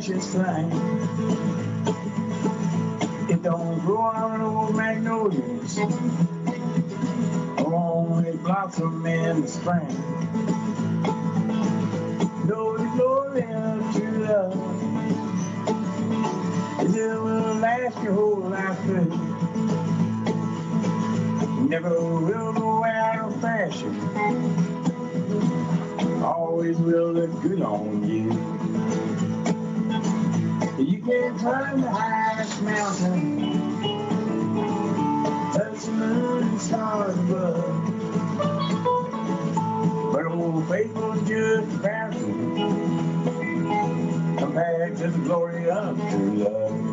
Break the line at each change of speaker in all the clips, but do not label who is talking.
precious thing. It don't grow on old magnolias, or only blossom in the spring. No, the glory of true love is it will last your whole life through. Never will go out of fashion, always will look good on you. You can climb the highest mountain, touch the moon and stars above, but old faithful just a passing compared to the glory of true love.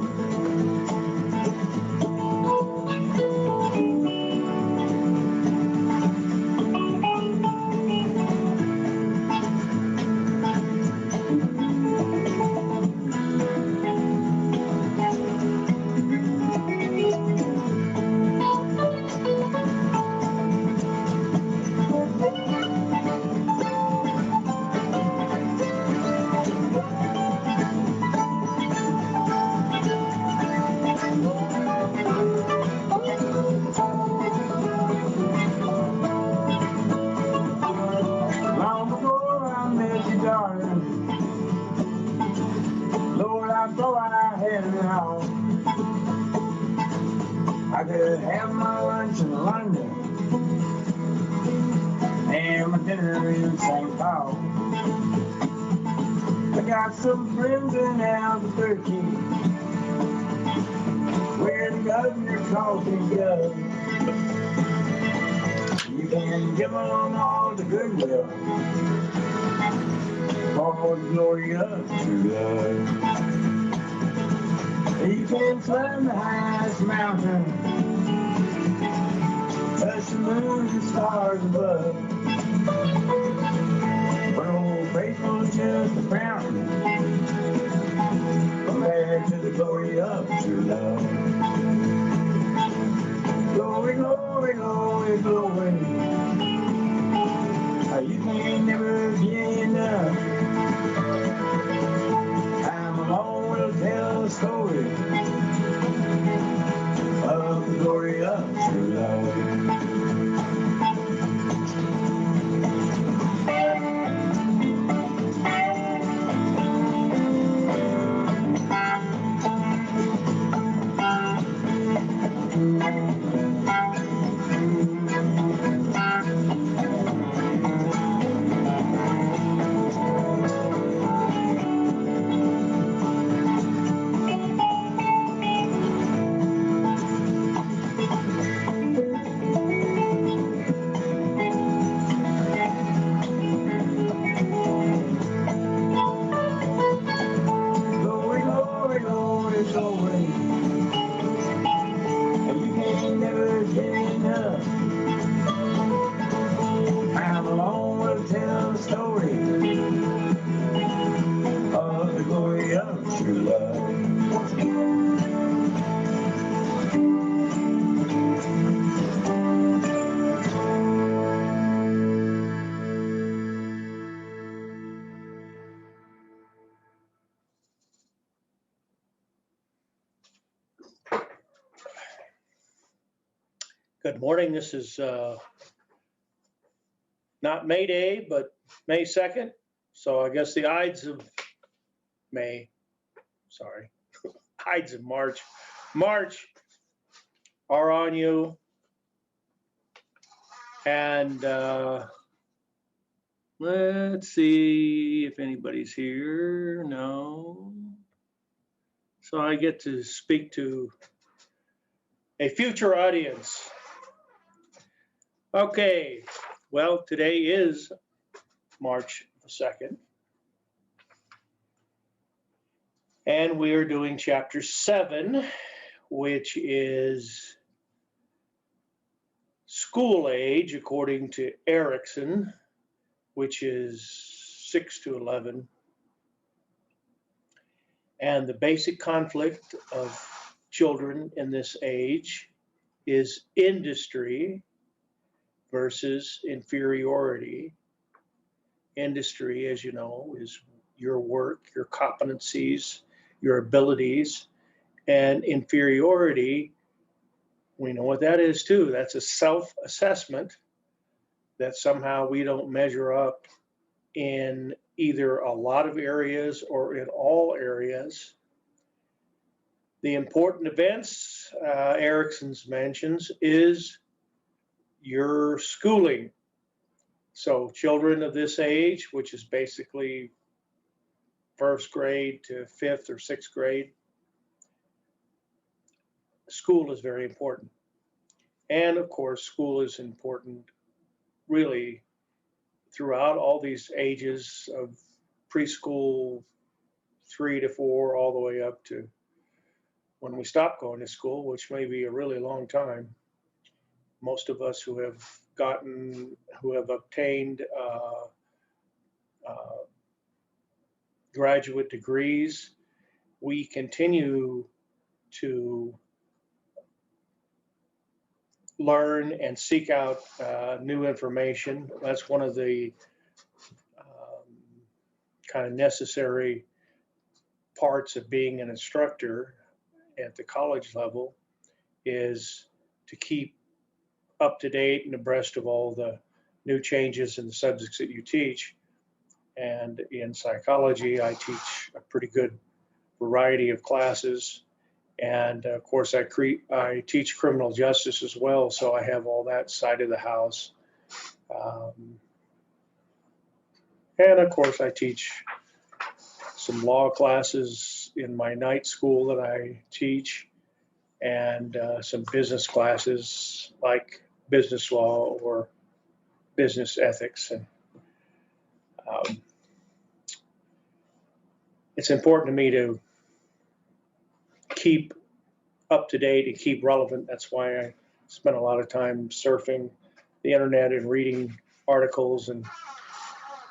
Long before I met you, darling, Lord, I thought I had it all. I could have my lunch in London and my dinner in St. Paul. I got some friends in Albuquerque where the governor calls me Gov. You can give them all the goodwill for the glory of true love. You can climb the highest mountain, touch the moon and stars above, but old faithful is just a fountain compared to the glory of true love. Glory, glory, glory, glory. You can never get enough. Time alone will tell the story of the glory of true love. Glory, glory, glory, glory. And you can never get enough. Time alone will tell the story of the glory of true love.
Good morning. This is not May Day, but May 2nd. So I guess the Ides of May, sorry, Ides of March are on you. And let's see if anybody's here. No. So I get to speak to a future audience. Okay, well, today is March the 2nd. And we are doing chapter 7, which is school age according to Erickson, which is 6 to 11. And the basic conflict of children in this age is industry versus inferiority. Industry, as you know, is your work, your competencies, your abilities, and inferiority. We know what that is too. That's a self-assessment that somehow we don't measure up in either a lot of areas or in all areas. The important events Erickson's mentions is your schooling. So children of this age, which is basically first grade to fifth or sixth grade, school is very important. And of course, school is important really throughout all these ages of preschool 3 to 4 all the way up to when we stop going to school, which may be a really long time. Most of us who have obtained graduate degrees, we continue to learn and seek out new information. That's one of the kind of necessary parts of being an instructor at the college level, is to keep up to date and abreast of all the new changes in the subjects that you teach. And in psychology, I teach a pretty good variety of classes. And of course, I teach criminal justice as well, so I have all that side of the house. And of course, I teach some law classes in my night school that I teach, and some business classes like business law or business ethics. And it's important to me to keep up to date and keep relevant. That's why I spend a lot of time surfing the internet and reading articles and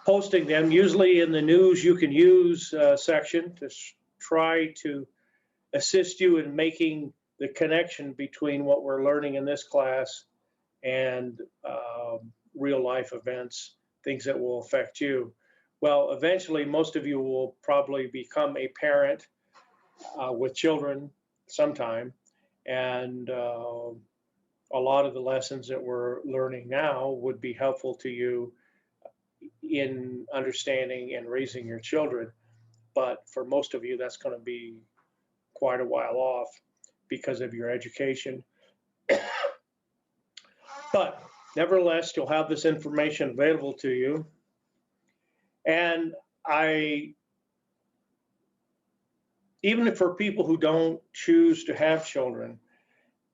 posting them, usually in the news you can use section, to try to assist you in making the connection between what we're learning in this class and real life events, things that will affect you. Well, eventually, most of you will probably become a parent with children sometime, and a lot of the lessons that we're learning now would be helpful to you in understanding and raising your children. But for most of you, that's going to be quite a while off because of your education. But nevertheless, you'll have this information available to you. And even for people who don't choose to have children,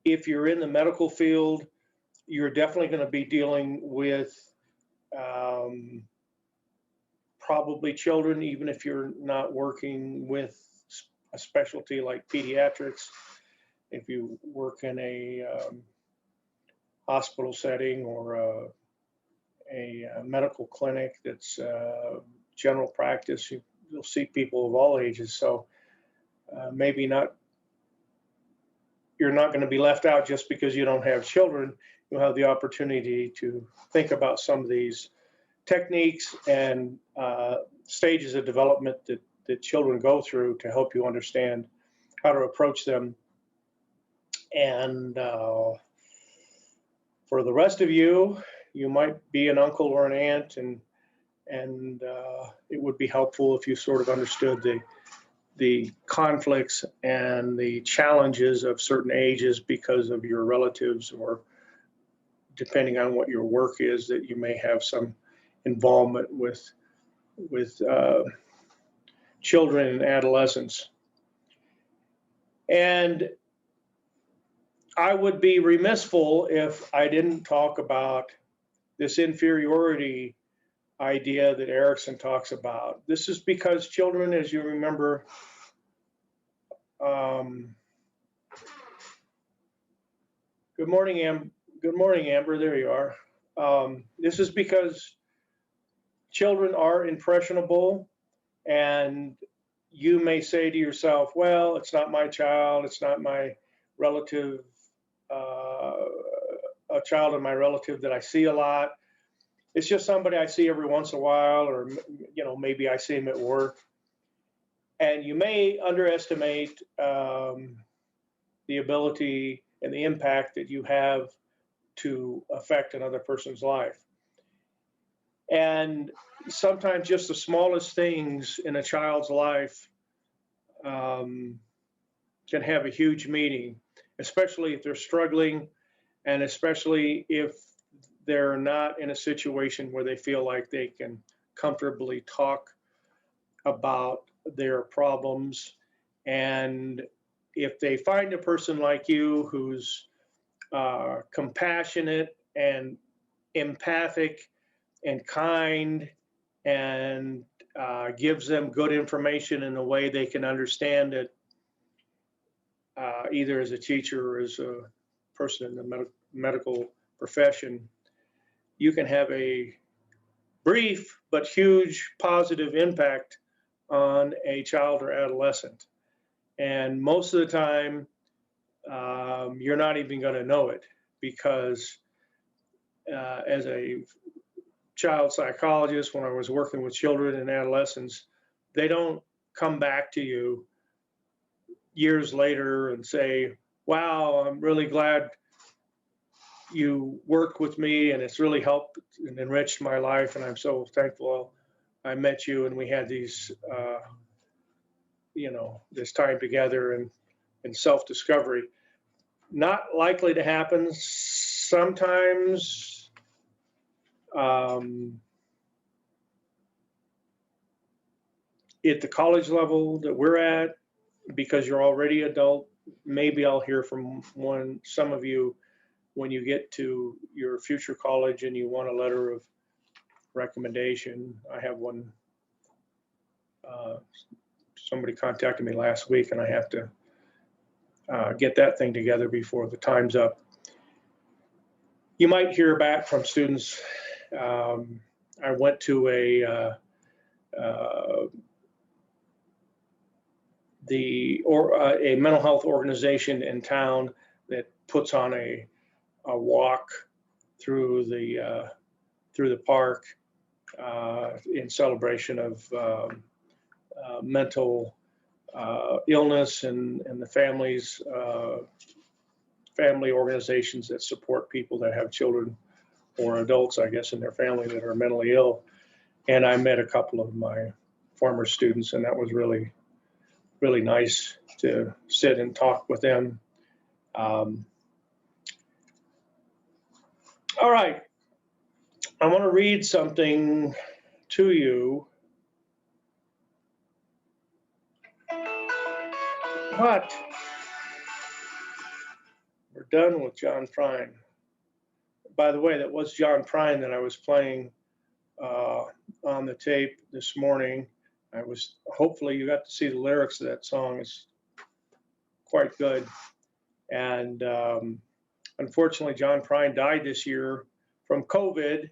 if you're in the medical field, you're definitely going to be dealing with probably children, even if you're not working with a specialty like pediatrics. If you work in a hospital setting or a medical clinic that's general practice, you'll see people of all ages. So maybe not, you're not going to be left out just because you don't have children. You'll have the opportunity to think about some of these techniques and stages of development that children go through to help you understand how to approach them. And for the rest of you, you might be an uncle or an aunt, and it would be helpful if you sort of understood the conflicts and the challenges of certain ages because of your relatives, or depending on what your work is, that you may have some involvement with children and adolescents. And I would be remissful if I didn't talk about this inferiority idea that Erickson talks about. This is because children, as you remember, good morning, Amber, there you are. This is because children are impressionable, and you may say to yourself, well, it's not my child, it's not my relative, a child of my relative that I see a lot. It's just somebody I see every once in a while, or maybe I see him at work. And you may underestimate the ability and the impact that you have to affect another person's life. And sometimes just the smallest things in a child's life can have a huge meaning, especially if they're struggling, and especially if they're not in a situation where they feel like they can comfortably talk about their problems. And if they find a person like you who's compassionate and empathic and kind, and gives them good information in a way they can understand it, either as a teacher or as a person in the medical profession, you can have a brief but huge positive impact on a child or adolescent. And most of the time, you're not even going to know it, because as a child psychologist, when I was working with children and adolescents, they don't come back to you years later and say, wow, I'm really glad you worked with me and it's really helped and enriched my life, and I'm so thankful I met you and we had these this time together and self-discovery. Not likely to happen. Sometimes at the college level that we're at, because you're already adult, maybe I'll hear from some of you when you get to your future college and you want a letter of recommendation. I have one. Somebody contacted me last week, and I have to get that thing together before the time's up. You might hear back from students. I went to a mental health organization in town that puts on a walk through the park in celebration of mental illness, and the family organizations that support people that have children or adults, I guess, in their family that are mentally ill. And I met a couple of my former students, and that was really, really nice to sit and talk with them. All right, I want to read something to you. But we're done with John Prine. By the way, that was John Prine that I was playing on the tape this morning. Hopefully you got to see the lyrics of that song. It's quite good. And unfortunately, John Prine died this year from COVID,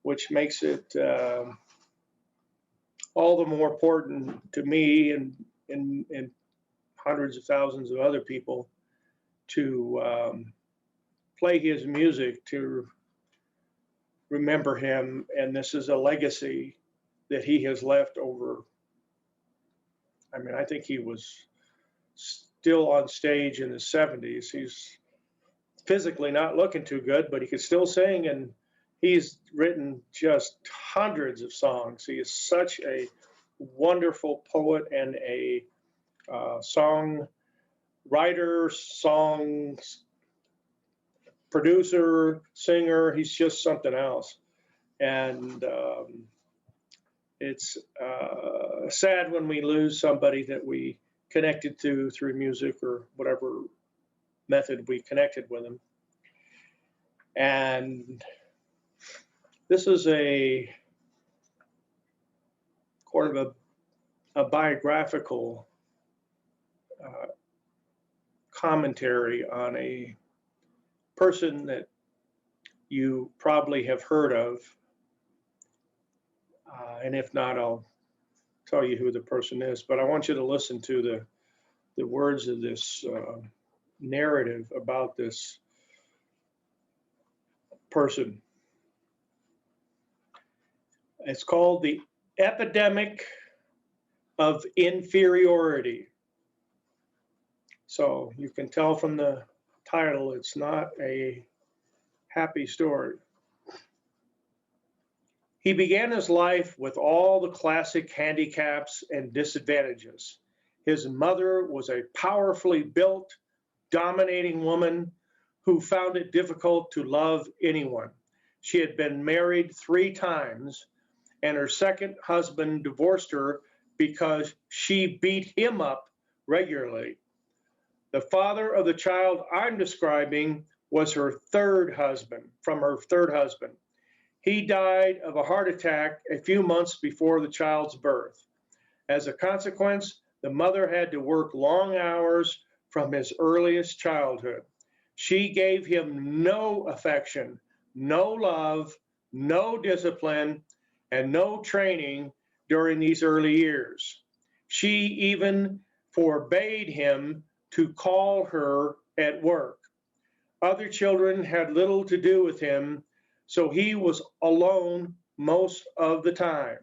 which makes it all the more important to me and hundreds of thousands of other people to play his music, to remember him. And this is a legacy that he has left over. I mean, I think he was still on stage in the 70s. He's physically not looking too good, but he could still sing, and he's written just hundreds of songs. He is such a wonderful poet and a song writer, song producer, singer. He's just something else. And it's sad when we lose somebody that we connected to through music or whatever method we connected with them. And this is a sort of a biographical commentary on a person that you probably have heard of. And if not, I'll tell you who the person is. But I want you to listen to the words of this narrative about this person. It's called The Epidemic of Inferiority. So you can tell from the title, it's not a happy story. He began his life with all the classic handicaps and disadvantages. His mother was a powerfully built, dominating woman who found it difficult to love anyone. She had been married 3 times, and her second husband divorced her because she beat him up regularly. The father of the child I'm describing was her third husband, from her third husband. He died of a heart attack a few months before the child's birth. As a consequence, the mother had to work long hours from his earliest childhood. She gave him no affection, no love, no discipline, and no training during these early years. She even forbade him to call her at work. Other children had little to do with him, so he was alone most of the time.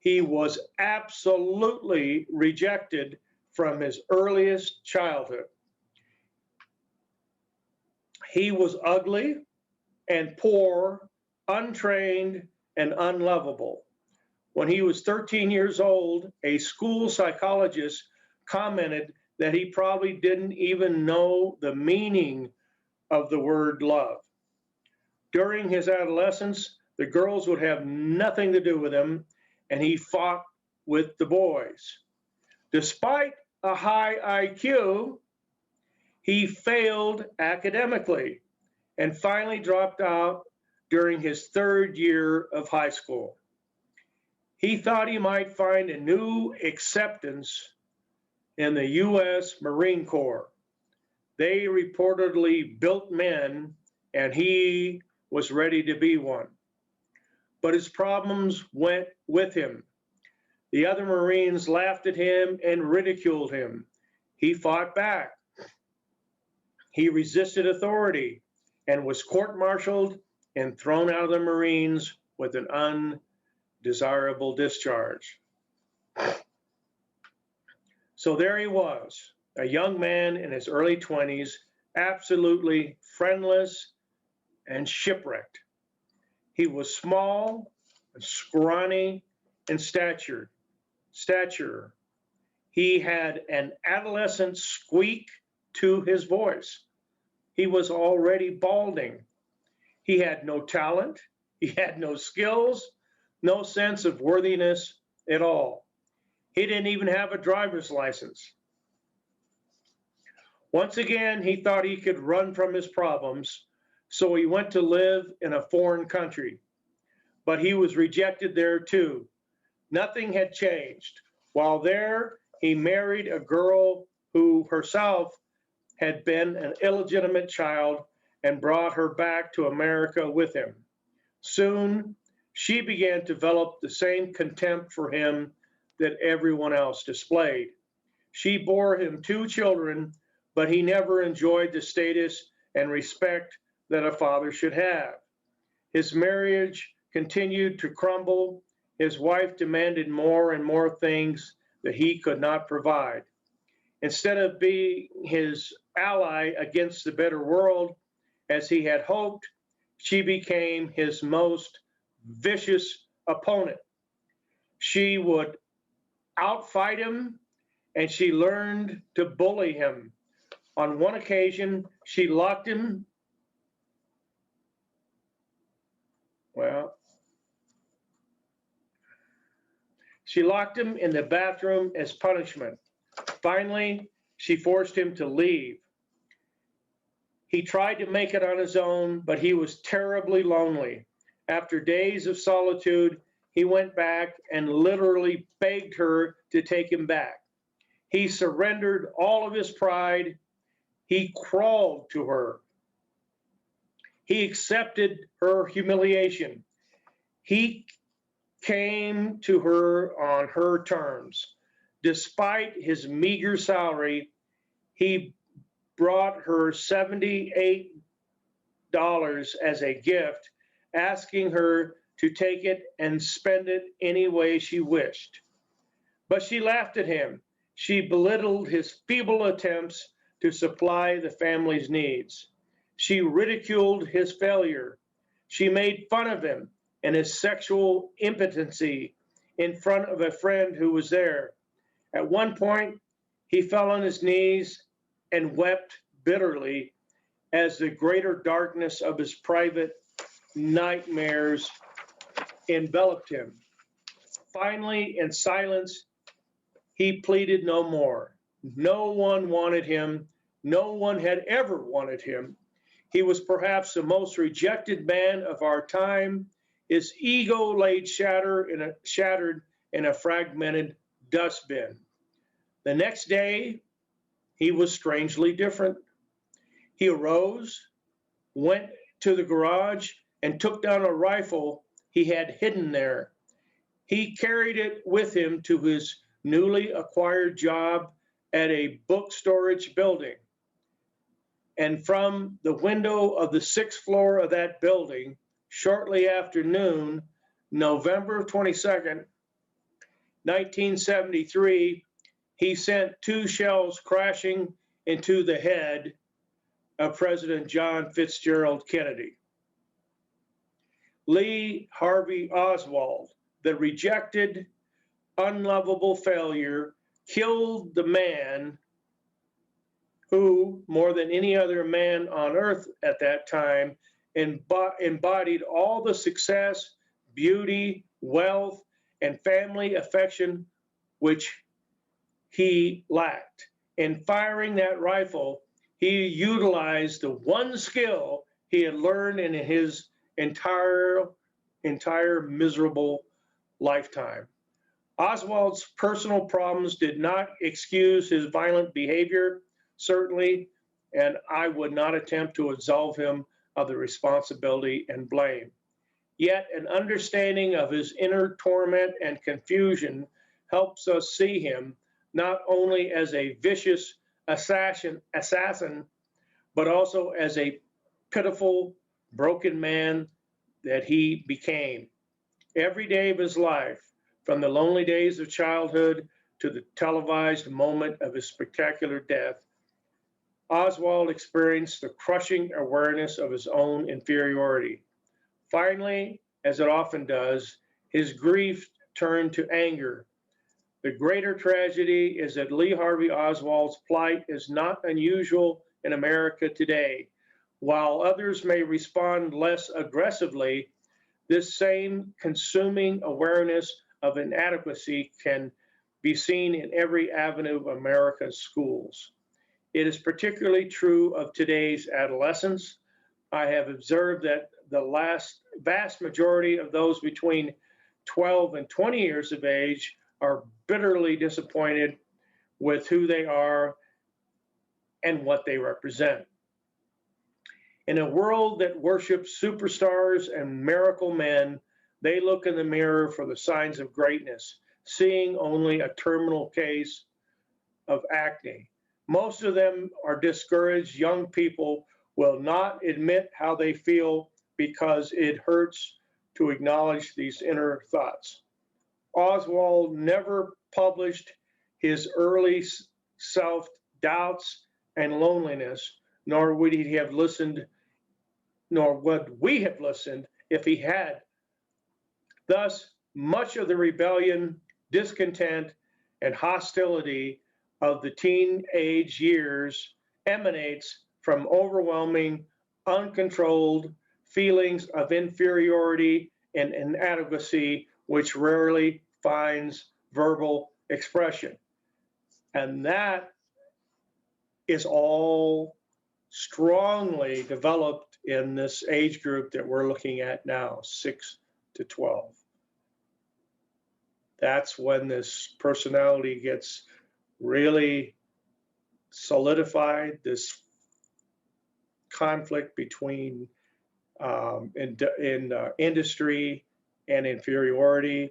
He was absolutely rejected from his earliest childhood. He was ugly and poor, untrained, and unlovable. When he was 13 years old, a school psychologist commented that he probably didn't even know the meaning of the word love. During his adolescence, the girls would have nothing to do with him, and he fought with the boys. Despite a high IQ, he failed academically and finally dropped out during his 3rd year of high school. He thought he might find a new acceptance in the U.S. Marine Corps. They reportedly built men, and he was ready to be one. But his problems went with him. The other Marines laughed at him and ridiculed him. He fought back. He resisted authority and was court-martialed and thrown out of the Marines with an undesirable discharge. So there he was, a young man in his early 20s, absolutely friendless and shipwrecked. He was small, scrawny, and stature. He had an adolescent squeak to his voice. He was already balding. He had no talent. He had no skills, no sense of worthiness at all. He didn't even have a driver's license. Once again, he thought he could run from his problems, so he went to live in a foreign country. But he was rejected there too. Nothing had changed. While there, he married a girl who herself had been an illegitimate child and brought her back to America with him. Soon, she began to develop the same contempt for him that everyone else displayed. She bore him 2 children, but he never enjoyed the status and respect that a father should have. His marriage continued to crumble. His wife demanded more and more things that he could not provide. Instead of being his ally against the better world, as he had hoped, she became his most vicious opponent. She would outfight him, and she learned to bully him. On one occasion, she locked him. She locked him in the bathroom as punishment. Finally, she forced him to leave. He tried to make it on his own, but he was terribly lonely. After days of solitude, he went back and literally begged her to take him back. He surrendered all of his pride. He crawled to her. He accepted her humiliation. He came to her on her terms. Despite his meager salary, he brought her $78 as a gift, asking her to take it and spend it any way she wished. But she laughed at him. She belittled his feeble attempts to supply the family's needs. She ridiculed his failure. She made fun of him and his sexual impotency in front of a friend who was there. At one point, he fell on his knees and wept bitterly as the greater darkness of his private nightmares enveloped him. Finally, in silence, he pleaded no more. No one wanted him. No one had ever wanted him. He was perhaps the most rejected man of our time. His ego lay shattered in a fragmented dustbin. The next day, he was strangely different. He arose, went to the garage, and took down a rifle he had hidden there. He carried it with him to his newly acquired job at a book storage building. And from the window of the 6th floor of that building, shortly after noon, November 22nd, 1973, he sent 2 shells crashing into the head of President John Fitzgerald Kennedy. Lee Harvey Oswald, the rejected, unlovable failure, killed the man who, more than any other man on earth at that time, embodied all the success, beauty, wealth, and family affection which he lacked. In firing that rifle, he utilized the one skill he had learned in his entire miserable lifetime. Oswald's personal problems did not excuse his violent behavior, certainly, and I would not attempt to absolve him of the responsibility and blame. Yet an understanding of his inner torment and confusion helps us see him not only as a vicious assassin, but also as a pitiful, broken man that he became. Every day of his life, from the lonely days of childhood to the televised moment of his spectacular death, Oswald experienced the crushing awareness of his own inferiority. Finally, as it often does, his grief turned to anger. The greater tragedy is that Lee Harvey Oswald's plight is not unusual in America today. While others may respond less aggressively, this same consuming awareness of inadequacy can be seen in every avenue of America's schools. It is particularly true of today's adolescents. I have observed that the vast majority of those between 12 and 20 years of age are bitterly disappointed with who they are and what they represent. In a world that worships superstars and miracle men, they look in the mirror for the signs of greatness, seeing only a terminal case of acne. Most of them are discouraged. Young people will not admit how they feel because it hurts to acknowledge these inner thoughts. Oswald never published his early self-doubts and loneliness, nor would we have listened if he had. Thus, much of the rebellion, discontent, and hostility of the teenage years emanates from overwhelming, uncontrolled feelings of inferiority and inadequacy, which rarely finds verbal expression. And that is all strongly developed in this age group that we're looking at now, 6 to 12. That's when this personality gets really solidified, this conflict between industry and inferiority.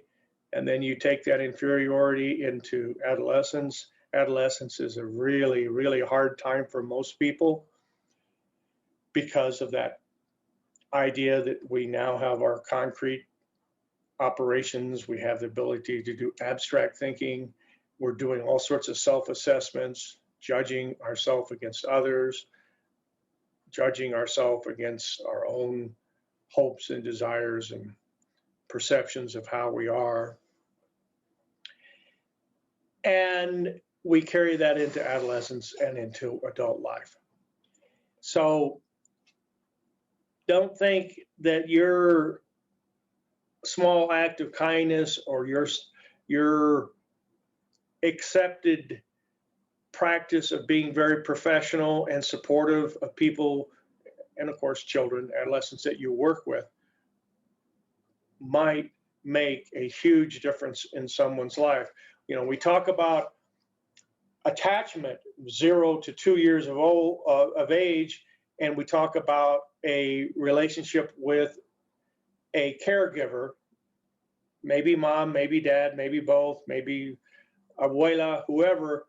And then you take that inferiority into adolescence. Adolescence is a really, really hard time for most people because of that idea that we now have our concrete operations. We have the ability to do abstract thinking. We're doing all sorts of self-assessments, judging ourselves against others, judging ourselves against our own hopes and desires and perceptions of how we are. And we carry that into adolescence and into adult life. So don't think that your small act of kindness or your accepted practice of being very professional and supportive of people, and of course children, adolescents that you work with, might make a huge difference in someone's life. You know, we talk about attachment 0 to 2 years of age, and we talk about a relationship with a caregiver, maybe mom, maybe dad, maybe both, maybe abuela, whoever.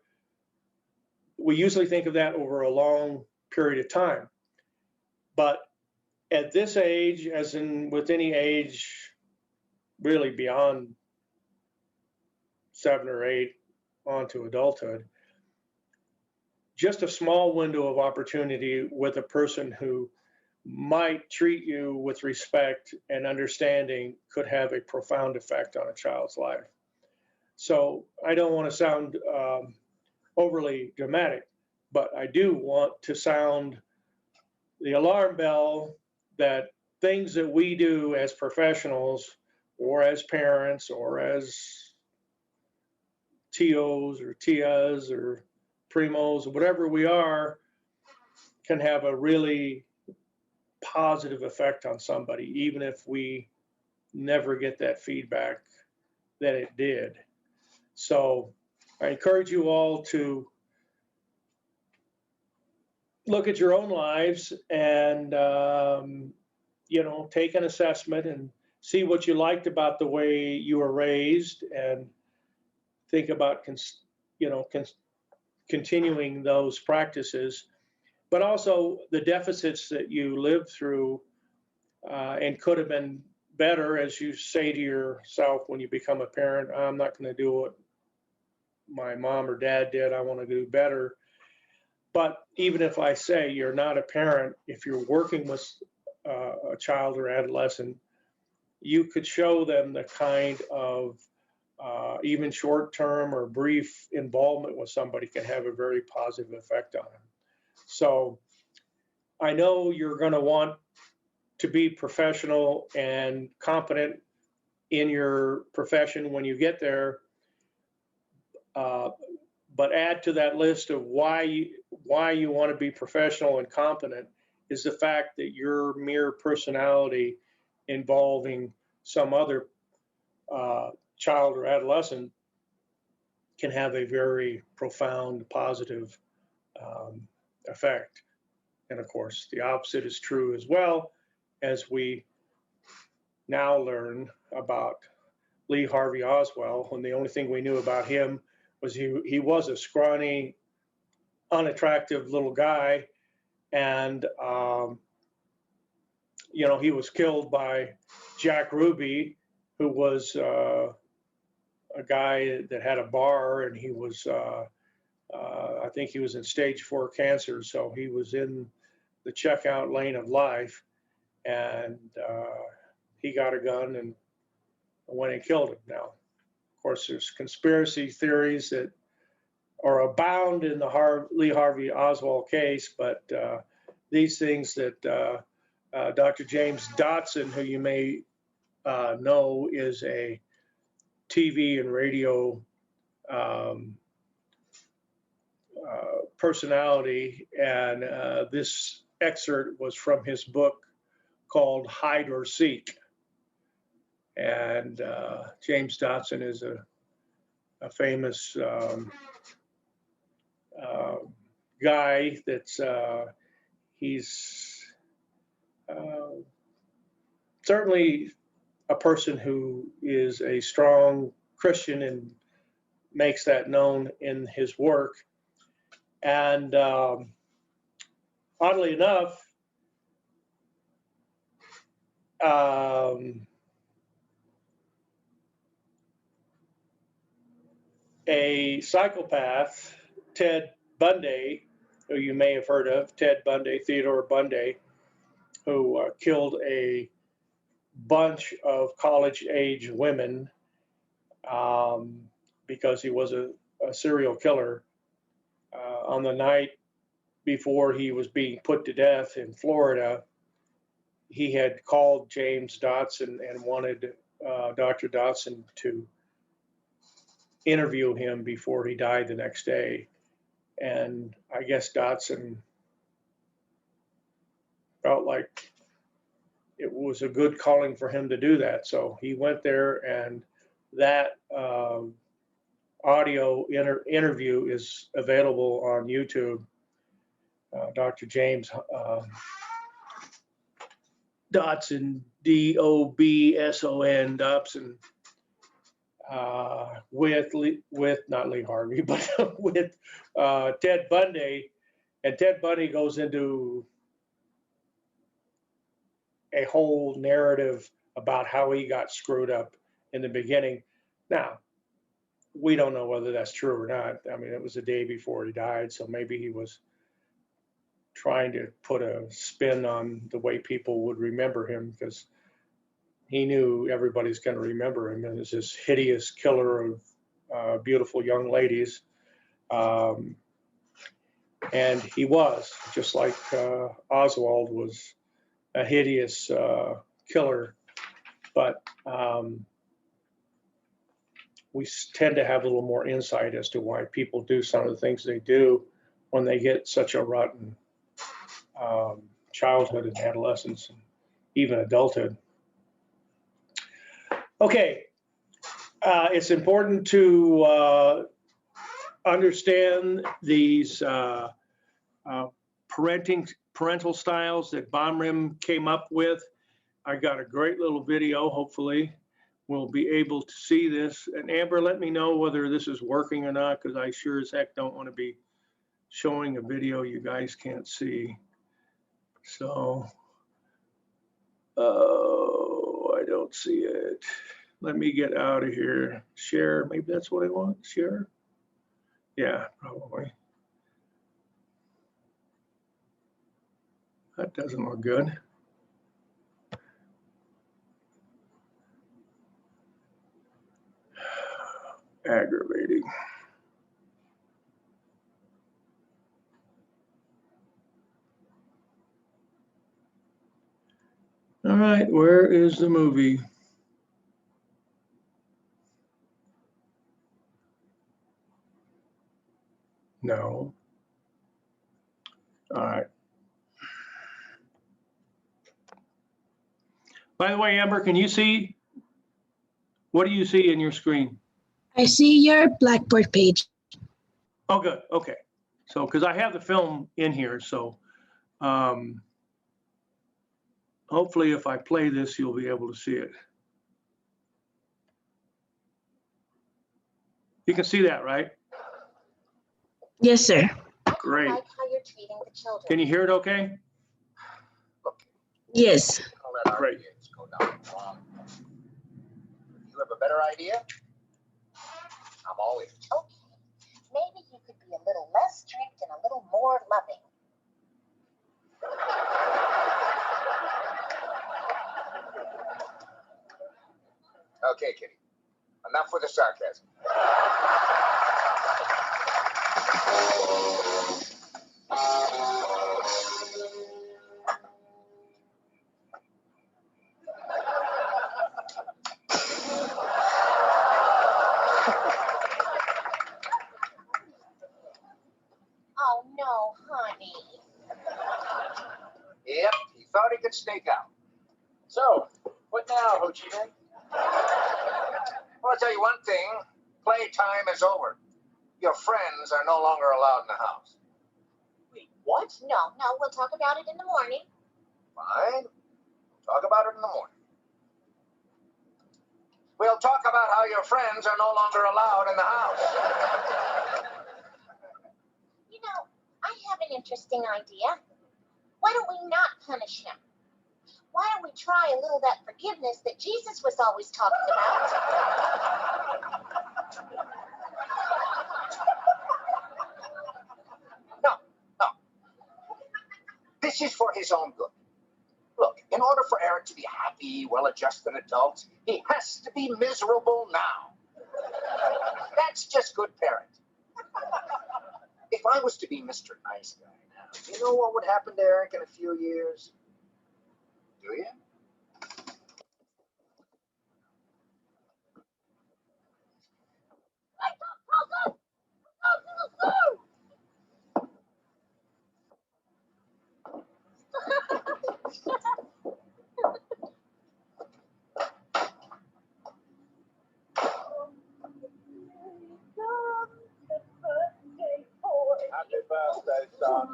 We usually think of that over a long period of time. But at this age, as in with any age, really beyond 7 or 8 onto adulthood, just a small window of opportunity with a person who might treat you with respect and understanding could have a profound effect on a child's life. So I don't want to sound overly dramatic, but I do want to sound the alarm bell that things that we do as professionals or as parents or as TOs or TIAs or primos or whatever we are can have a really positive effect on somebody, even if we never get that feedback that it did. So I encourage you all to look at your own lives and, you know, take an assessment and see what you liked about the way you were raised and think about, continuing those practices, but also the deficits that you lived through and could have been better, as you say to yourself when you become a parent. I'm not going to do what my mom or dad did. I want to do better. But even if I say you're not a parent, if you're working with a child or adolescent, you could show them the kind of even short-term or brief involvement with somebody can have a very positive effect on them. So I know you're going to want to be professional and competent in your profession when you get there, but add to that list of why you want to be professional and competent is the fact that your mere personality involving some other child or adolescent can have a very profound positive effect. And of course, the opposite is true as well, as we now learn about Lee Harvey Oswald, when the only thing we knew about him was he was a scrawny, unattractive little guy, and he was killed by Jack Ruby, who was a guy that had a bar, and he was I think he was in stage 4 cancer, so he was in the checkout lane of life, and he got a gun and went and killed him. Now, of course, there's conspiracy theories that are abound in the Lee Harvey Oswald case, but these things that Dr. James Dotson, who you may know, is a TV and radio personality, and this excerpt was from his book called Hide or Seek. And James Dotson is a famous guy that's he's certainly a person who is a strong Christian and makes that known in his work. And oddly enough, a psychopath, Ted Bundy, who you may have heard of, Ted Bundy, Theodore Bundy, who killed a bunch of college-age women because he was a serial killer. On the night before he was being put to death in Florida, he had called James Dotson and wanted Dr. Dotson to interview him before he died the next day. And I guess Dotson felt like it was a good calling for him to do that. So he went there, and that audio interview is available on YouTube. Dr. James Dotson, D-O-B-S-O-N, Dobson, with not Lee Harvey, but with Ted Bundy. And Ted Bundy goes into a whole narrative about how he got screwed up in the beginning. Now, we don't know whether that's true or not. I mean, it was the day before he died, so maybe he was trying to put a spin on the way people would remember him, because he knew everybody's going to remember him as this hideous killer of beautiful young ladies. And he was, just like Oswald was a hideous killer. But we tend to have a little more insight as to why people do some of the things they do when they get such a rotten childhood and adolescence and even adulthood. Okay, it's important to understand these parental styles that Bomrim came up with. I got a great little video. Hopefully we'll be able to see this. And Amber, let me know whether this is working or not, because I sure as heck don't want to be showing a video you guys can't see. So, oh, I don't see it. Let me get out of here. Share, maybe that's what I want, share? Yeah, probably. That doesn't look good. Aggravating. All right, where is the movie? No. All right. By the way, Amber, can you see? What do you see in your screen?
I see your Blackboard page.
Oh, good. Okay. So, because I have the film in here, so hopefully if I play this, you'll be able to see it. You can see that, right?
Yes, sir.
Great.
Like how you're treating the children.
Can you hear it okay?
Yes.
I'll let our
Great.
kids go down the wrong. You have a better idea? I'm all ears.
Okay, maybe you could be a little less strict and a little more loving.
Okay, Kitty. Enough with the sarcasm.
Oh no, honey.
Yep, he thought he could sneak out. So, what now, Ho Chi Minh? Well, I'll tell you one thing. Playtime is over. Your friends are no longer allowed in the house.
Wait, what? No, we'll talk about it in the morning.
Fine. We'll talk about it in the morning. We'll talk about how your friends are no longer allowed in the house.
You know, I have an interesting idea. Why don't we not punish him? Why don't we try a little that forgiveness that Jesus was always talking about?
This is for his own good. Look, in order for Eric to be a happy, well-adjusted adult, he has to be miserable now. That's just good parenting. If I was to be Mr. Nice Guy now, you know what would happen to Eric in a few years? Do you? Happy birthday, son.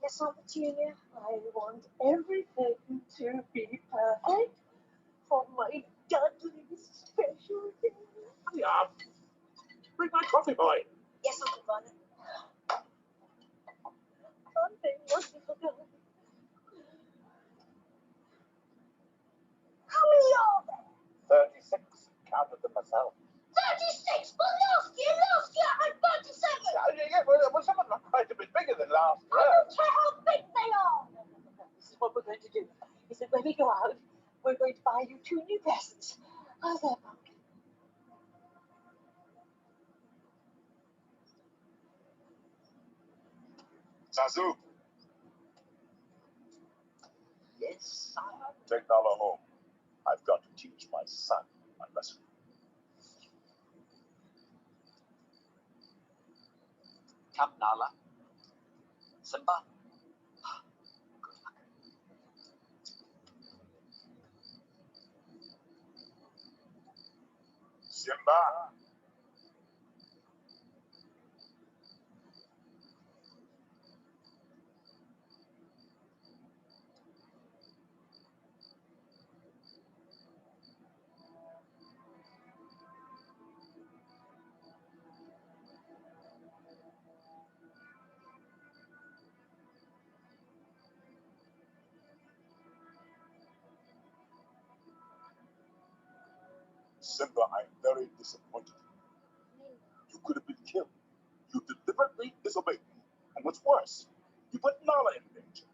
Yes, Aunt Petunia, I want everything to be perfect for my Dudley's special day.
Yeah. Bring my coffee, boy.
Yes, Uncle Bonnet.
Aren't they wonderful girls?
How many are there?
36. Counted them myself.
36. But last year I had 37.
Yeah, well, some of them are quite a bit bigger than last
I
year.
don't care how big they are.
This is what we're going to do. Is that when we go out, we're going to buy you 2 new presents. How's that, Pumpkin?
Zazu,
Yes, sire.
take Nala home. I've got to teach my son my lesson.
Come, Nala. Simba. Good luck.
Simba. Simba, I'm very disappointed. You could have been killed. You deliberately disobeyed me. And what's worse, you put Nala in danger.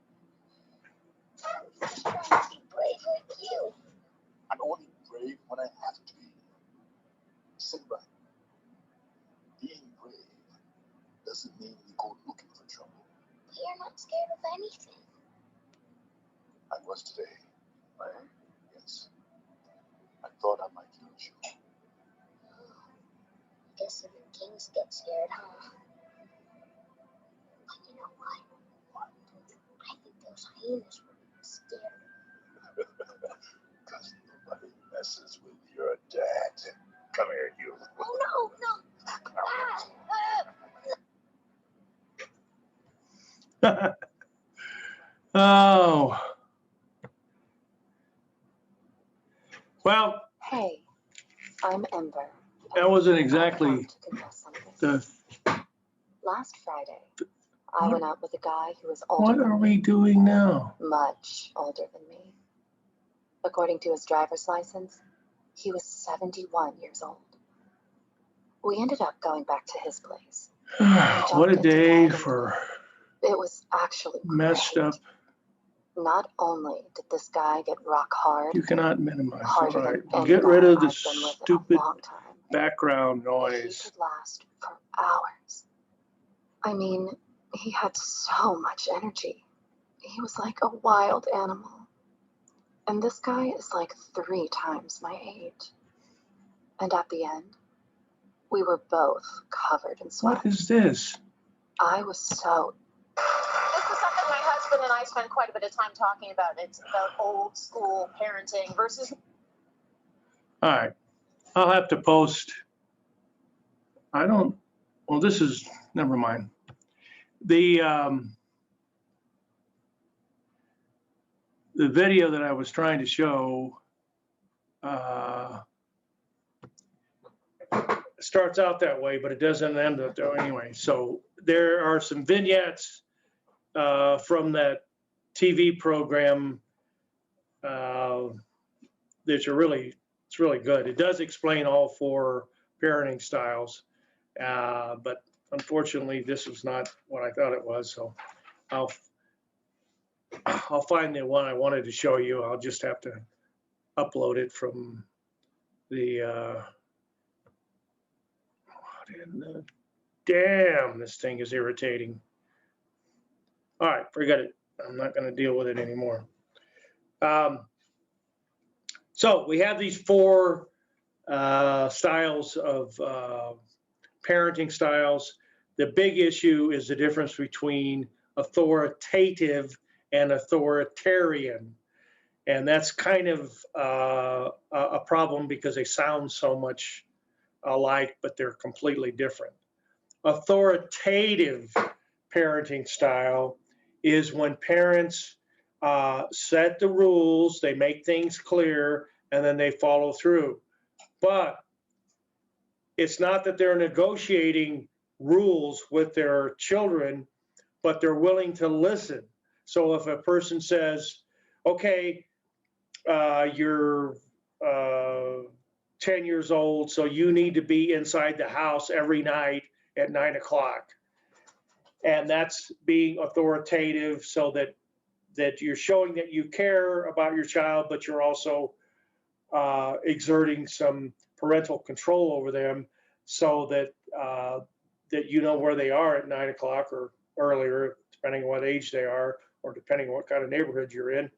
I'm just trying to be brave like you.
I'm only brave when I have to be. Simba, being brave doesn't mean you go looking for trouble.
You're not scared of anything.
I was today. Yes. I thought I might lose you.
Guess even kings get scared, huh? But you know what? I think those hyenas were scared.
Because nobody messes with your dad. Come here, you.
Oh, no.
Oh. Well,
Hey, I'm Ember.
that wasn't
I
exactly
want to confess something.
the,
Last Friday, I
What-
went out with a guy who was older
what
than
are
me,
we doing now?
much older than me. According to his driver's license, he was 71 years old. We ended up going back to his place.
What a day for
It was actually
messed
great.
up.
Not only did this guy get rock hard,
You cannot minimize. All
harder
right.
than any
Get rid
guy
of the
I've been with in a
stupid
long time,
background
but he
noise.
could last for hours. I mean, he had so much energy. He was like a wild animal. And this guy is like 3 times my age. And at the end, we were both covered in sweat.
What is this?
I was so
This is something my husband and I spend quite a bit of time talking about. It's about old school parenting versus.
All right. I'll have to post. Well, this is, never mind. The video that I was trying to show starts out that way, but it doesn't end up there anyway. So there are some vignettes from that TV program that it's really good. It does explain all 4 parenting styles, but unfortunately, this was not what I thought it was. So I'll find the one I wanted to show you. I'll just have to upload it from the, what in the damn, this thing is irritating. All right, forget it. I'm not going to deal with it anymore. So we have these four styles of parenting styles. The big issue is the difference between authoritative and authoritarian. And that's kind of a problem because they sound so much alike, but they're completely different. Authoritative parenting style is when parents set the rules, they make things clear, and then they follow through. But it's not that they're negotiating rules with their children, but they're willing to listen. So if a person says, okay, you're 10 years old, so you need to be inside the house every night at 9 o'clock. And that's being authoritative, so that you're showing that you care about your child, but you're also exerting some parental control over them, so that that you know where they are at 9 o'clock or earlier, depending on what age they are, or depending on what kind of neighborhood you're in.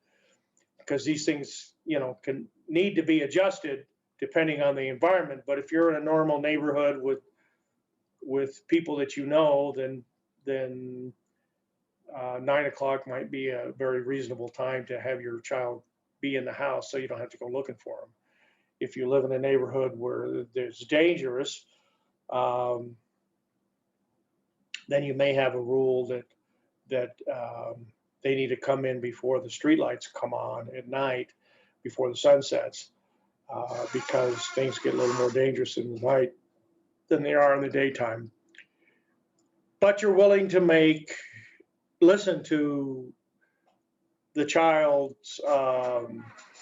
Because these things, can need to be adjusted depending on the environment. But if you're in a normal neighborhood with people that you know, then 9 o'clock might be a very reasonable time to have your child be in the house, so you don't have to go looking for them. If you live in a neighborhood where there's dangerous, then you may have a rule that they need to come in before the streetlights come on at night, before the sun sets, because things get a little more dangerous in the night than they are in the daytime. But you're willing to listen to the child's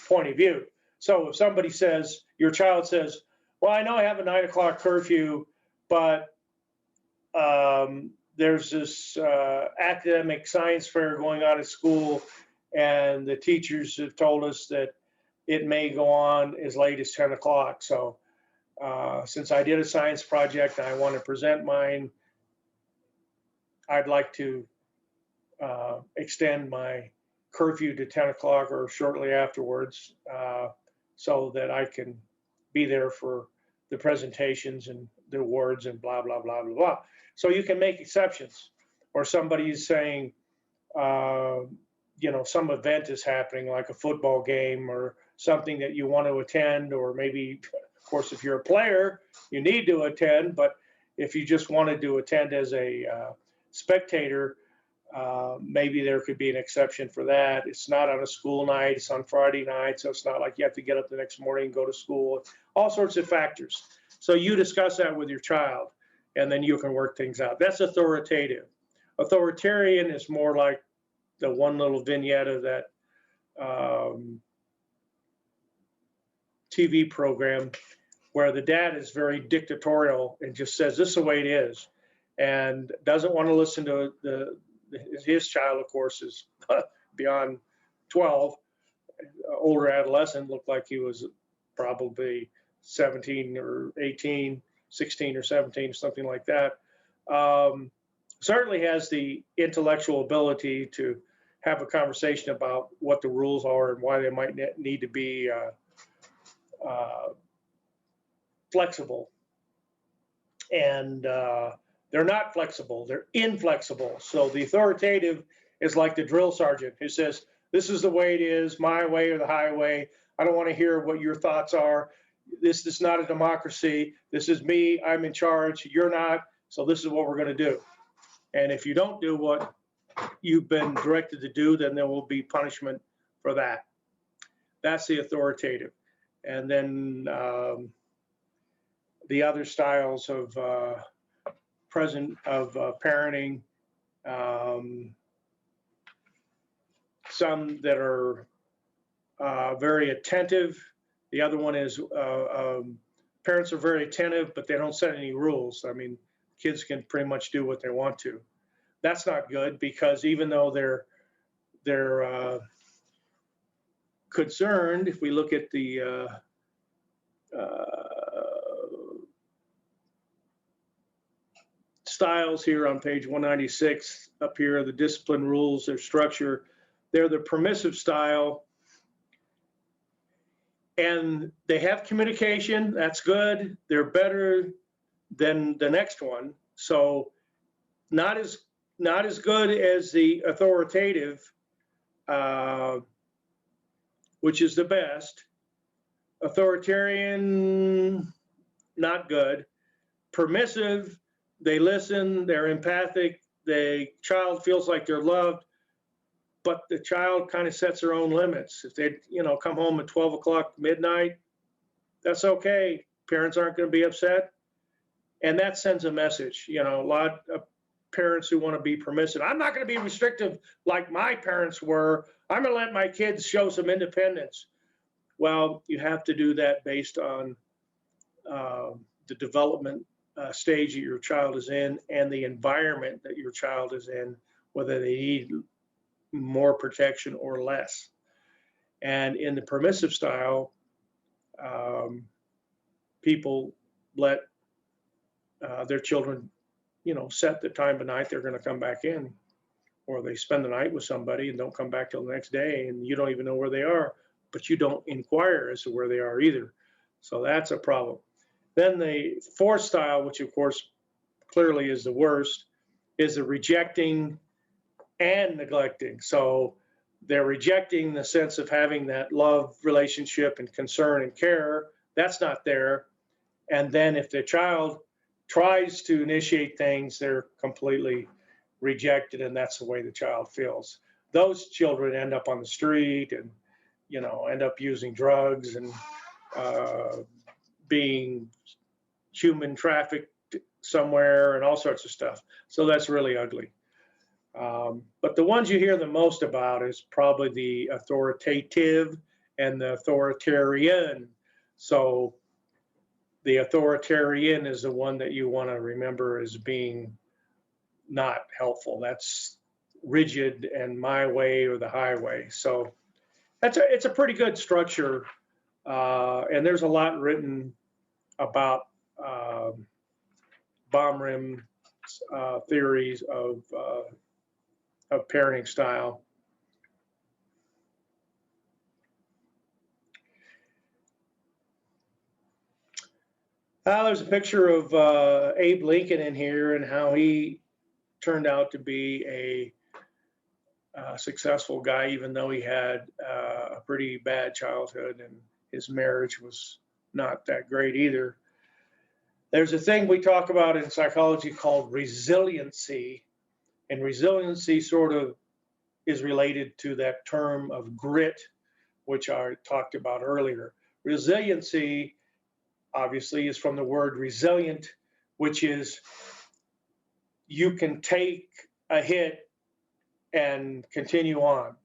point of view. So if somebody says, your child says, well, I know I have a 9 o'clock curfew, but there's this academic science fair going on at school, and the teachers have told us that it may go on as late as 10 o'clock. So since I did a science project and I want to present mine, I'd like to extend my curfew to 10 o'clock or shortly afterwards, so that I can be there for the presentations and the awards and blah, blah, blah, blah, blah. So you can make exceptions. Or somebody's saying, some event is happening, like a football game or something that you want to attend, or maybe, of course, if you're a player, you need to attend, but if you just wanted to attend as a spectator, maybe there could be an exception for that. It's not on a school night, it's on Friday night, so it's not like you have to get up the next morning and go to school, all sorts of factors. So you discuss that with your child, and then you can work things out. That's authoritative. Authoritarian is more like the one little vignette of that TV program where the dad is very dictatorial and just says, this is the way it is, and doesn't want to listen to his child, of course, is beyond 12, older adolescent, looked like he was probably 17 or 18, 16 or 17, something like that. Certainly has the intellectual ability to have a conversation about what the rules are and why they might need to be flexible. And they're not flexible, they're inflexible. So the authoritative is like the drill sergeant who says, this is the way it is, my way or the highway. I don't want to hear what your thoughts are. This is not a democracy. This is me, I'm in charge, you're not. So this is what we're going to do. And if you don't do what you've been directed to do, then there will be punishment for that. That's the authoritative. And then the other styles of parenting, some that are very attentive. The other one is parents are very attentive, but they don't set any rules. I mean, kids can pretty much do what they want to. That's not good, because even though they're concerned, if we look at the styles here on page 196, up here, the discipline rules, their structure, they're the permissive style. And they have communication, that's good. They're better than the next one. So not as good as the authoritative, which is the best. Authoritarian, not good. Permissive, they listen, they're empathic, the child feels like they're loved, but the child kind of sets their own limits. If they, come home at 12 o'clock midnight, that's okay. Parents aren't going to be upset. And that sends a message. A lot of parents who want to be permissive. I'm not going to be restrictive like my parents were. I'm going to let my kids show some independence. Well, you have to do that based on the development stage that your child is in and the environment that your child is in, whether they need more protection or less. And in the permissive style, people let their children, set the time of night they're going to come back in, or they spend the night with somebody and don't come back till the next day, and you don't even know where they are, but you don't inquire as to where they are either. So that's a problem. Then the fourth style, which of course clearly is the worst, is the rejecting and neglecting. So they're rejecting the sense of having that love relationship and concern and care. That's not there. And then if the child tries to initiate things, they're completely rejected, and that's the way the child feels. Those children end up on the street and, end up using drugs and being human trafficked somewhere and all sorts of stuff. So that's really ugly. But the ones you hear the most about is probably the authoritative and the authoritarian. So the authoritarian is the one that you want to remember as being not helpful. That's rigid and my way or the highway. So it's a pretty good structure. And there's a lot written about Baumrimm theories of parenting style. There's a picture of Abe Lincoln in here and how he turned out to be a successful guy, even though he had a pretty bad childhood and his marriage was not that great either. There's a thing we talk about in psychology called resiliency, and resiliency sort of is related to that term of grit, which I talked about earlier. Resiliency obviously is from the word resilient, which is you can take a hit and continue on.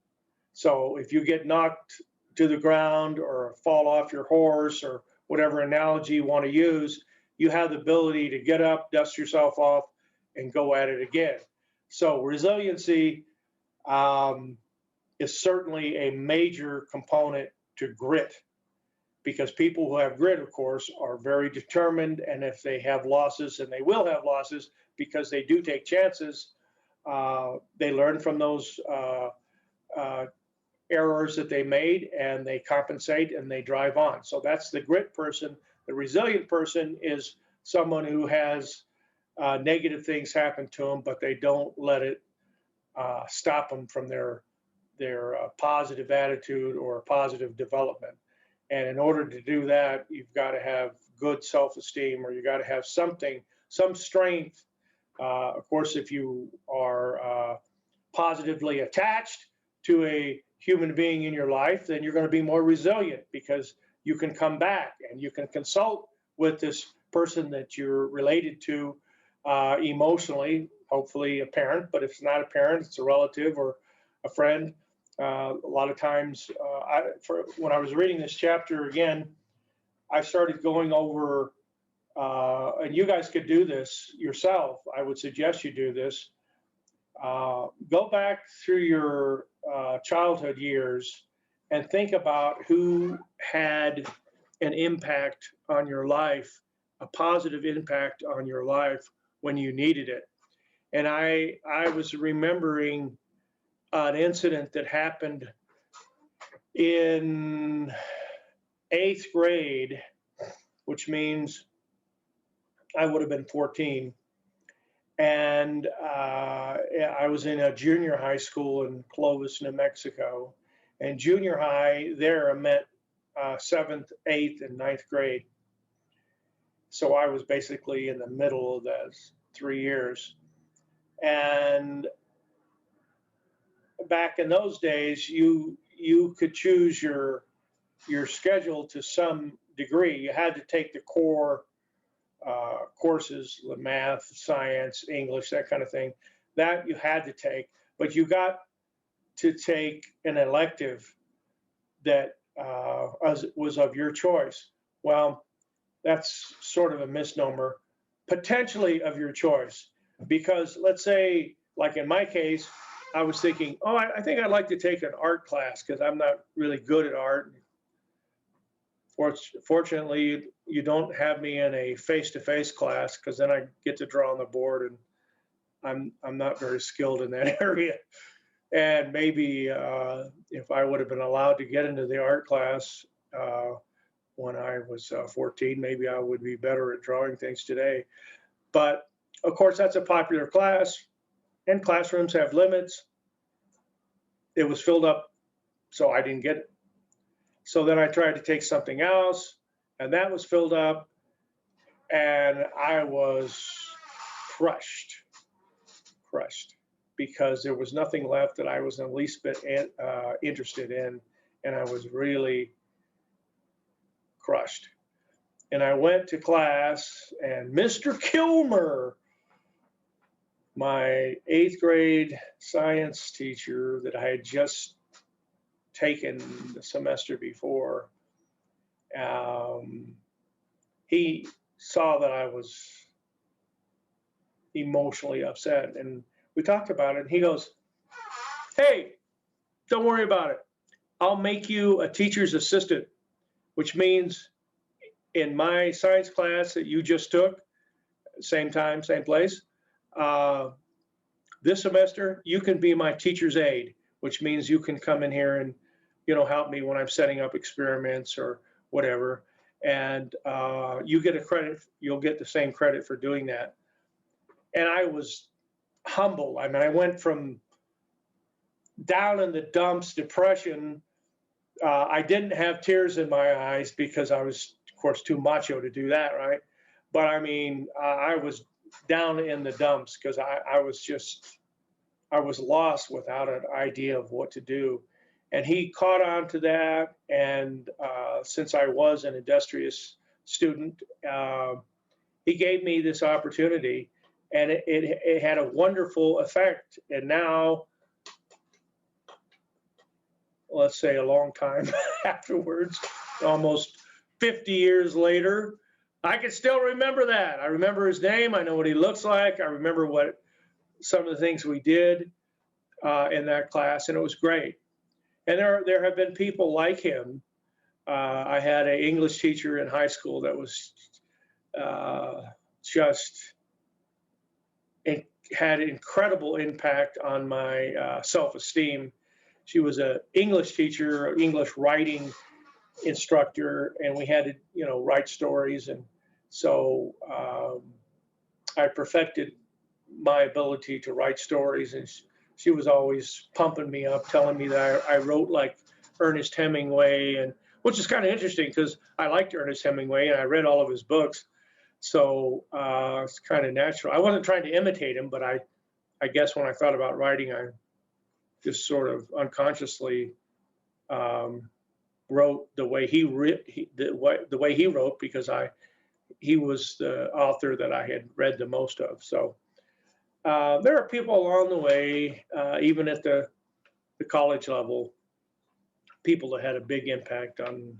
So if you get knocked to the ground or fall off your horse or whatever analogy you want to use, you have the ability to get up, dust yourself off, and go at it again. So resiliency is certainly a major component to grit, because people who have grit, of course, are very determined, and if they have losses, and they will have losses because they do take chances, they learn from those errors that they made, and they compensate and they drive on. So that's the grit person. The resilient person is someone who has negative things happen to them, but they don't let it stop them from their positive attitude or positive development. And in order to do that, you've got to have good self-esteem, or you got to have something, some strength. Of course, if you are positively attached to a human being in your life, then you're going to be more resilient, because you can come back and you can consult with this person that you're related to emotionally, hopefully a parent, but if it's not a parent, it's a relative or a friend. A lot of times, when I was reading this chapter again, I started going over and you guys could do this yourself. I would suggest you do this. Go back through your childhood years and think about who had an impact on your life, a positive impact on your life when you needed it. And I was remembering an incident that happened in 8th grade, which means I would have been 14. And I was in a junior high school in Clovis, New Mexico. And junior high there meant 7th, 8th, and 9th grade. So I was basically in the middle of those 3 years. And back in those days, you could choose your schedule to some degree. You had to take the core courses, the math, science, English, that kind of thing. That you had to take, but you got to take an elective that was of your choice. Well, that's sort of a misnomer, potentially of your choice, because let's say, like in my case, I was thinking, oh, I think I'd like to take an art class because I'm not really good at art. Fortunately, you don't have me in a face-to-face class because then I get to draw on the board, and I'm not very skilled in that area. And maybe if I would have been allowed to get into the art class when I was 14, maybe I would be better at drawing things today. But of course, that's a popular class, and classrooms have limits. It was filled up, so I didn't get it. So then I tried to take something else, and that was filled up, and I was crushed, because there was nothing left that I was in the least bit interested in, and I was really crushed. And I went to class, and Mr. Kilmer, my 8th grade science teacher that I had just taken the semester before, he saw that I was emotionally upset, and we talked about it, and he goes, hey, don't worry about it. I'll make you a teacher's assistant, which means in my science class that you just took, same time, same place, this semester, you can be my teacher's aide, which means you can come in here and, help me when I'm setting up experiments or whatever. And you get a credit, you'll get the same credit for doing that. And I was humble. I mean, I went from down in the dumps, depression. I didn't have tears in my eyes because I was, of course, too macho to do that, right? But I mean, I was down in the dumps because I was lost without an idea of what to do. And he caught on to that. And since I was an industrious student, he gave me this opportunity, and it had a wonderful effect. And now, let's say a long time afterwards, almost 50 years later, I can still remember that. I remember his name. I know what he looks like. I remember what some of the things we did in that class, and it was great. And there have been people like him. I had an English teacher in high school that was had incredible impact on my self-esteem. She was an English teacher, English writing instructor, and we had to, write stories. And so I perfected my ability to write stories, and she was always pumping me up, telling me that I wrote like Ernest Hemingway, and which is kind of interesting because I liked Ernest Hemingway and I read all of his books. So it's kind of natural. I wasn't trying to imitate him, but I guess when I thought about writing, I just sort of unconsciously wrote the way he wrote because he was the author that I had read the most of. So there are people along the way, even at the college level, people that had a big impact on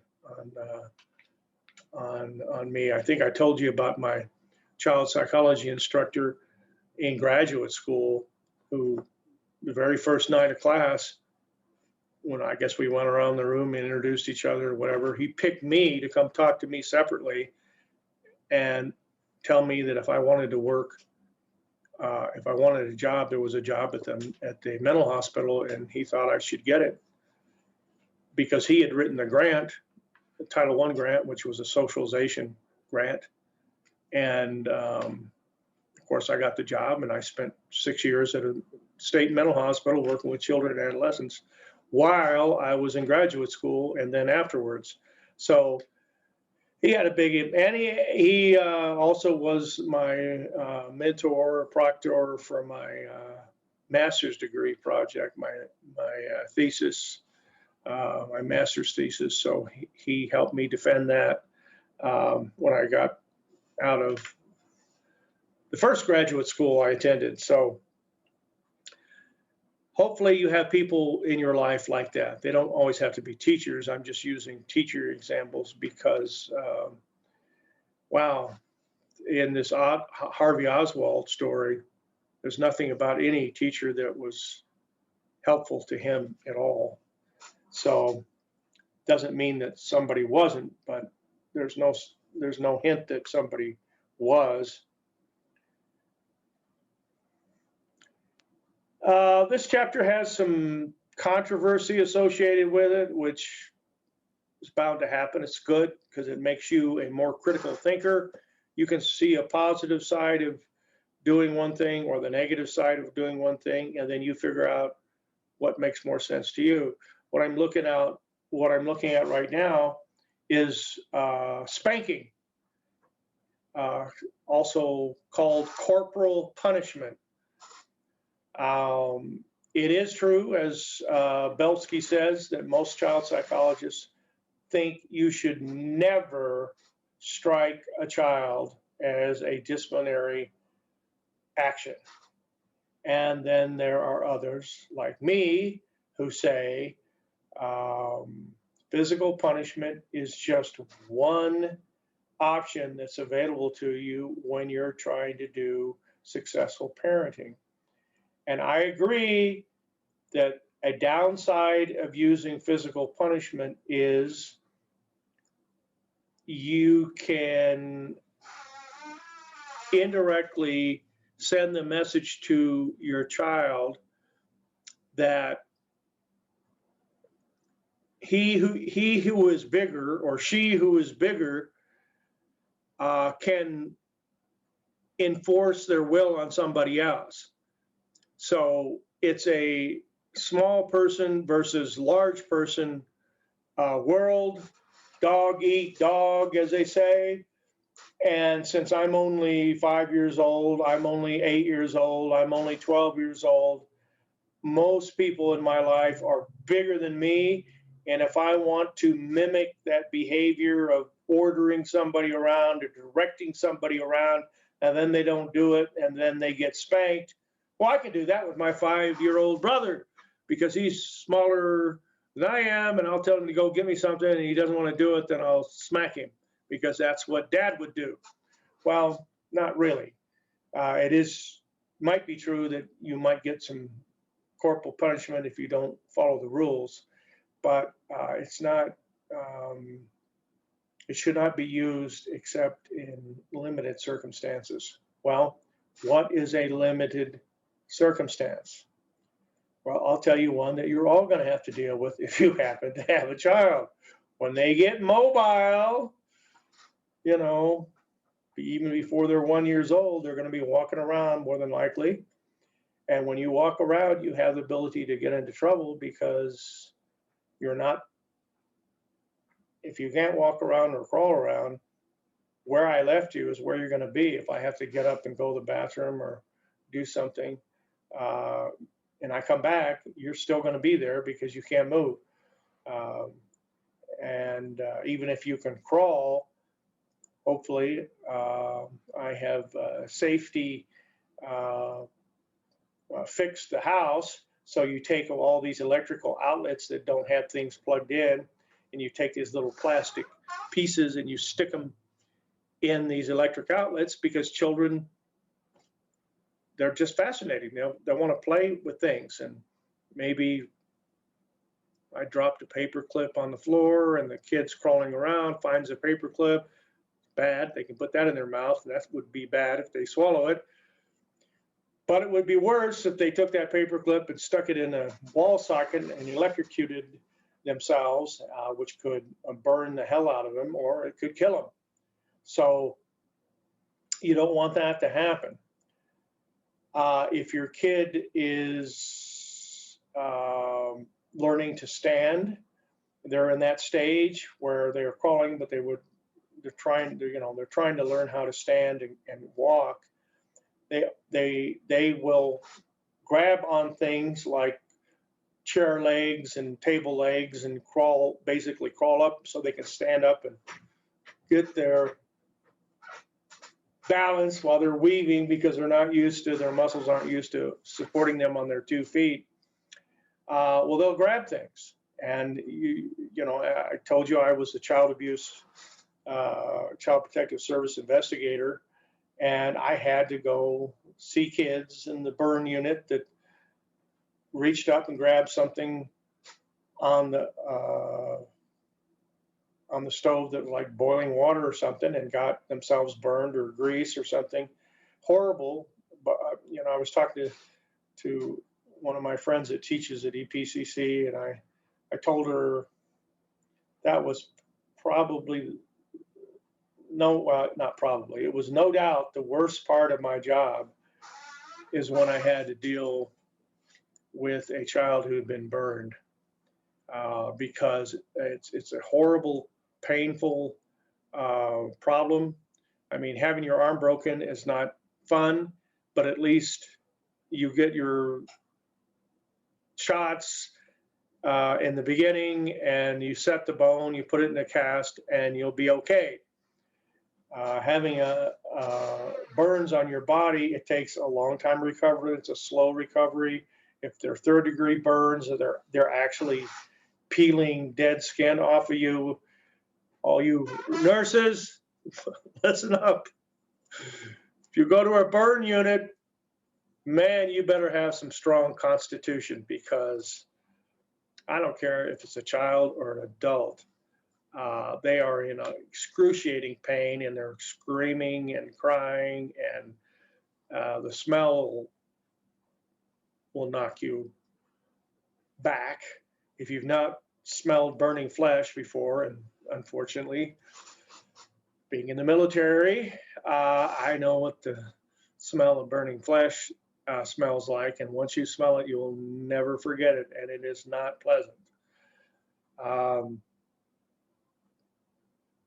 on me. I think I told you about my child psychology instructor in graduate school, who the very first night of class, when I guess we went around the room and introduced each other or whatever, he picked me to come talk to me separately and tell me that if I wanted to work, if I wanted a job, there was a job at the mental hospital, and he thought I should get it because he had written the grant, the Title I grant, which was a socialization grant. And of course, I got the job, and I spent 6 years at a state mental hospital working with children and adolescents while I was in graduate school and then afterwards. So he had a big, and he also was my mentor, proctor for my master's degree project, my thesis, my master's thesis. So he helped me defend that when I got out of the first graduate school I attended. So hopefully you have people in your life like that. They don't always have to be teachers. I'm just using teacher examples because, wow, in this Harvey Oswald story, there's nothing about any teacher that was helpful to him at all. So doesn't mean that somebody wasn't, but there's no hint that somebody was. This chapter has some controversy associated with it, which is bound to happen. It's good because it makes you a more critical thinker. You can see a positive side of doing one thing or the negative side of doing one thing, and then you figure out what makes more sense to you. What I'm looking at right now is spanking, also called corporal punishment. It is true, as Belsky says, that most child psychologists think you should never strike a child as a disciplinary action. And then there are others like me who say physical punishment is just one option that's available to you when you're trying to do successful parenting. And I agree that a downside of using physical punishment is you can indirectly send the message to your child that he who is bigger or she who is bigger can enforce their will on somebody else. So it's a small person versus large person world, dog eat dog, as they say. And since I'm only 5 years old, I'm only 8 years old, I'm only 12 years old, most people in my life are bigger than me. And if I want to mimic that behavior of ordering somebody around or directing somebody around, and then they don't do it, and then they get spanked, well, I can do that with my 5-year-old brother because he's smaller than I am, and I'll tell him to go get me something, and he doesn't want to do it, then I'll smack him because that's what dad would do. Well, not really. It might be true that you might get some corporal punishment if you don't follow the rules, but it's not. It should not be used except in limited circumstances. Well, what is a limited circumstance? Well, I'll tell you one that you're all going to have to deal with if you happen to have a child. When they get mobile, you know, even before they're 1 year old, they're going to be walking around more than likely. And when you walk around, you have the ability to get into trouble because you're not, if you can't walk around or crawl around, where I left you is where you're going to be. If I have to get up and go to the bathroom or do something, and I come back, you're still going to be there because you can't move. And even if you can crawl, hopefully I have safety fixed the house. So you take all these electrical outlets that don't have things plugged in and you take these little plastic pieces and you stick them in these electric outlets because children, they're just fascinating. They want to play with things. And maybe I dropped a paper clip on the floor and the kid's crawling around, finds a paper clip. Bad. They can put that in their mouth, and that would be bad if they swallow it. But it would be worse if they took that paper clip and stuck it in a wall socket and electrocuted themselves, which could burn the hell out of them, or it could kill them. So you don't want that to happen. If your kid is learning to stand, they're in that stage where they're crawling, but they're trying to learn how to stand and walk. They will grab on things like chair legs and table legs and basically crawl up so they can stand up and get their balance while they're weaving, because their muscles aren't used to supporting them on their 2 feet. Well, they'll grab things. And I told you I was a child protective service investigator, and I had to go see kids in the burn unit that reached up and grabbed something on the stove that was like boiling water or something and got themselves burned, or grease or something horrible. But I was talking to one of my friends that teaches at EPCC, and I told her that was probably it was no doubt the worst part of my job is when I had to deal with a child who had been burned, because it's a horrible, painful problem. I mean, having your arm broken is not fun, but at least you get your shots in the beginning, and you set the bone, you put it in a cast, and you'll be okay. Having burns on your body, it takes a long time to recover. It's a slow recovery. If they're 3rd-degree burns, they're actually peeling dead skin off of you. All you nurses, listen up. If you go to a burn unit, man, you better have some strong constitution, because I don't care if it's a child or an adult. They are in excruciating pain, and they're screaming and crying, and the smell will knock you back if you've not smelled burning flesh before. And unfortunately, being in the military, I know what the smell of burning flesh smells like, and once you smell it, you'll never forget it, and it is not pleasant.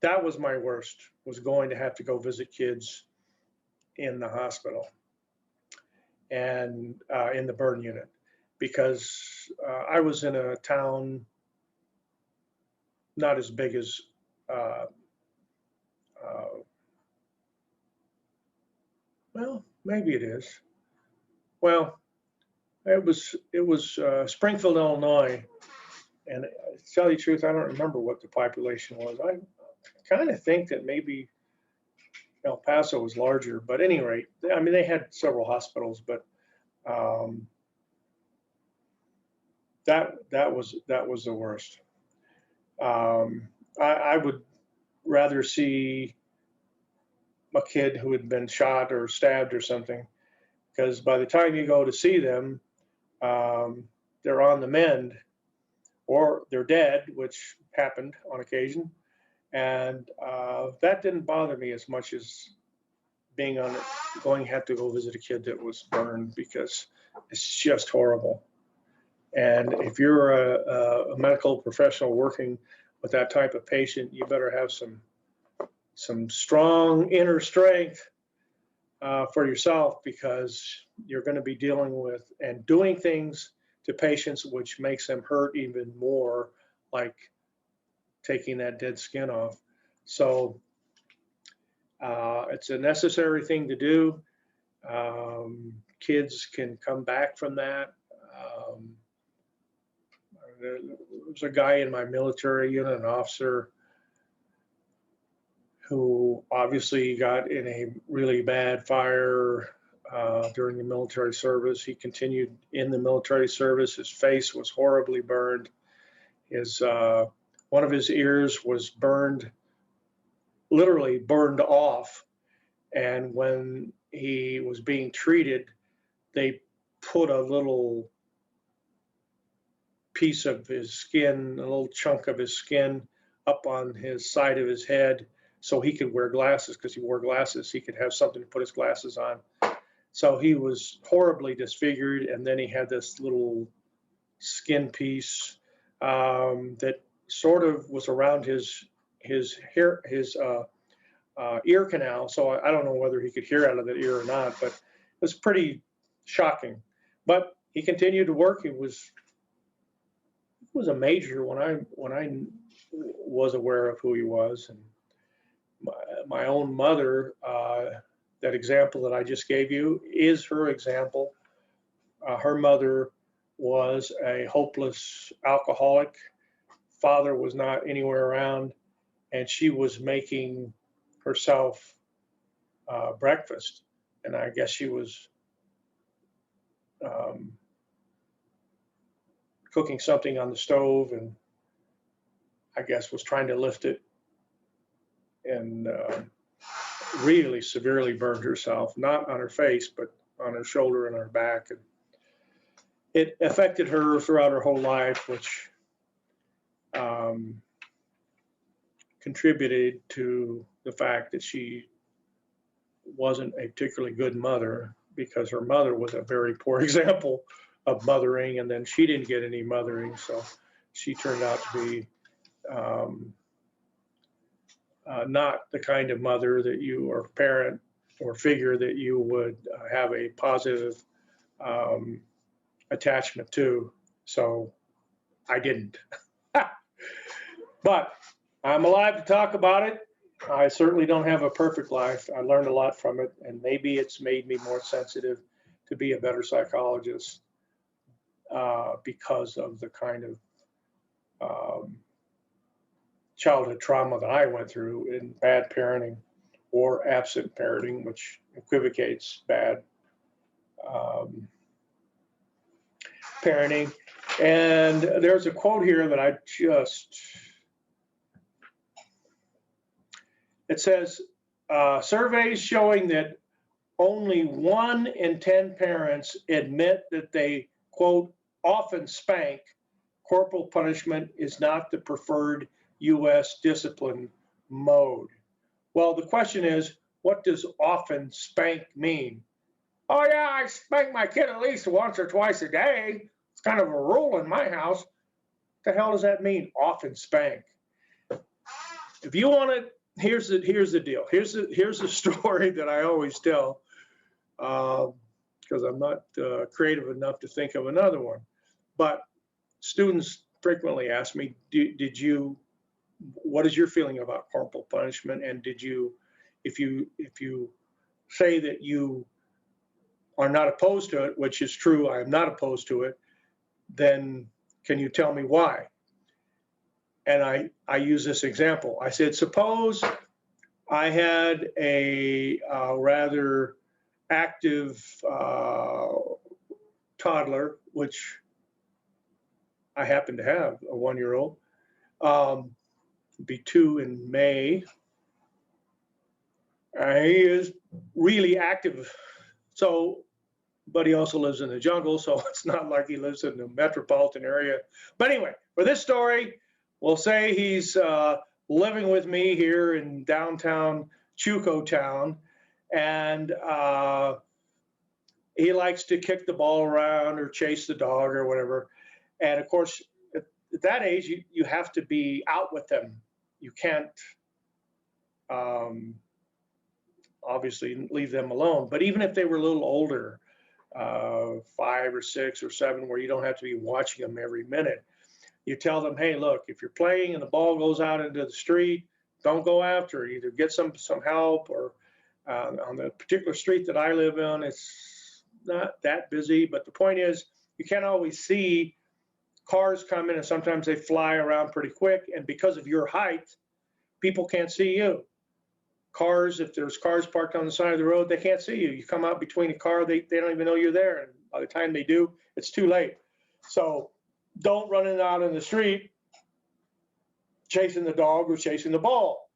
That was my worst, was going to have to go visit kids in the hospital and in the burn unit, because I was in a town not as big as well, maybe it is. Well, it was Springfield, Illinois, and to tell you the truth, I don't remember what the population was. I kind of think that maybe El Paso was larger, but at any rate, I mean, they had several hospitals, but that was the worst. I would rather see a kid who had been shot or stabbed or something, because by the time you go to see them, they're on the mend, or they're dead, which happened on occasion. And that didn't bother me as much as have to go visit a kid that was burned, because it's just horrible. And if you're a medical professional working with that type of patient, you better have some strong inner strength for yourself, because you're going to be dealing with and doing things to patients which makes them hurt even more, like taking that dead skin off. So it's a necessary thing to do. Kids can come back from that. There was a guy in my military unit, an officer, who obviously got in a really bad fire during the military service. He continued in the military service. His face was horribly burned. His one of his ears was burned, literally burned off. And when he was being treated, they put a little piece of his skin, a little chunk of his skin up on his side of his head so he could wear glasses, because he wore glasses. He could have something to put his glasses on. So he was horribly disfigured. And then he had this little skin piece that sort of was around his hair, his ear canal. So I don't know whether he could hear out of that ear or not, but it was pretty shocking. But he continued to work. He was a major when I was aware of who he was. And my own mother, that example that I just gave you is her example. Her mother was a hopeless alcoholic. Father was not anywhere around, and she was making herself breakfast. And I guess she was cooking something on the stove, and I guess was trying to lift it, and really severely burned herself, not on her face, but on her shoulder and her back. And it affected her throughout her whole life, which contributed to the fact that she wasn't a particularly good mother, because her mother was a very poor example of mothering, and then she didn't get any mothering, so she turned out to be not the kind of mother that you, or parent or figure that you would have a positive attachment to. So I didn't. But I'm alive to talk about it. I certainly don't have a perfect life. I learned a lot from it, and maybe it's made me more sensitive to be a better psychologist because of the kind of childhood trauma that I went through in bad parenting or absent parenting, which equivocates bad parenting. And there's a quote here that it says, surveys showing that only 1 in 10 parents admit that they, quote, often spank. Corporal punishment is not the preferred U.S. discipline mode. Well, the question is, what does often spank mean? Oh yeah, I spank my kid at least once or twice a day. It's kind of a rule in my house. What the hell does that mean, often spank? If you want to, here's the deal. Here's the story that I always tell, because I'm not creative enough to think of another one. But students frequently ask me, what is your feeling about corporal punishment? And did you, if you say that you are not opposed to it, which is true, I am not opposed to it, then can you tell me why? And I use this example. I said, suppose I had a rather active toddler, which I happen to have, a 1-year-old, be 2 in May. He is really active. So, but he also lives in the jungle, so it's not like he lives in the metropolitan area. But anyway, for this story, we'll say he's living with me here in downtown Chuco Town, and he likes to kick the ball around or chase the dog or whatever. And of course, at that age, you have to be out with them. You can't obviously leave them alone. But even if they were a little older, 5 or 6 or 7, where you don't have to be watching them every minute, you tell them, hey, look, if you're playing and the ball goes out into the street, don't go after it. Either get some help, or on the particular street that I live in, it's not that busy. But the point is, you can't always see cars come in and sometimes they fly around pretty quick. And because of your height, people can't see you. Cars, if there's cars parked on the side of the road, they can't see you. You come out between a car, they don't even know you're there. And by the time they do, it's too late. So don't run it out in the street chasing the dog or chasing the ball.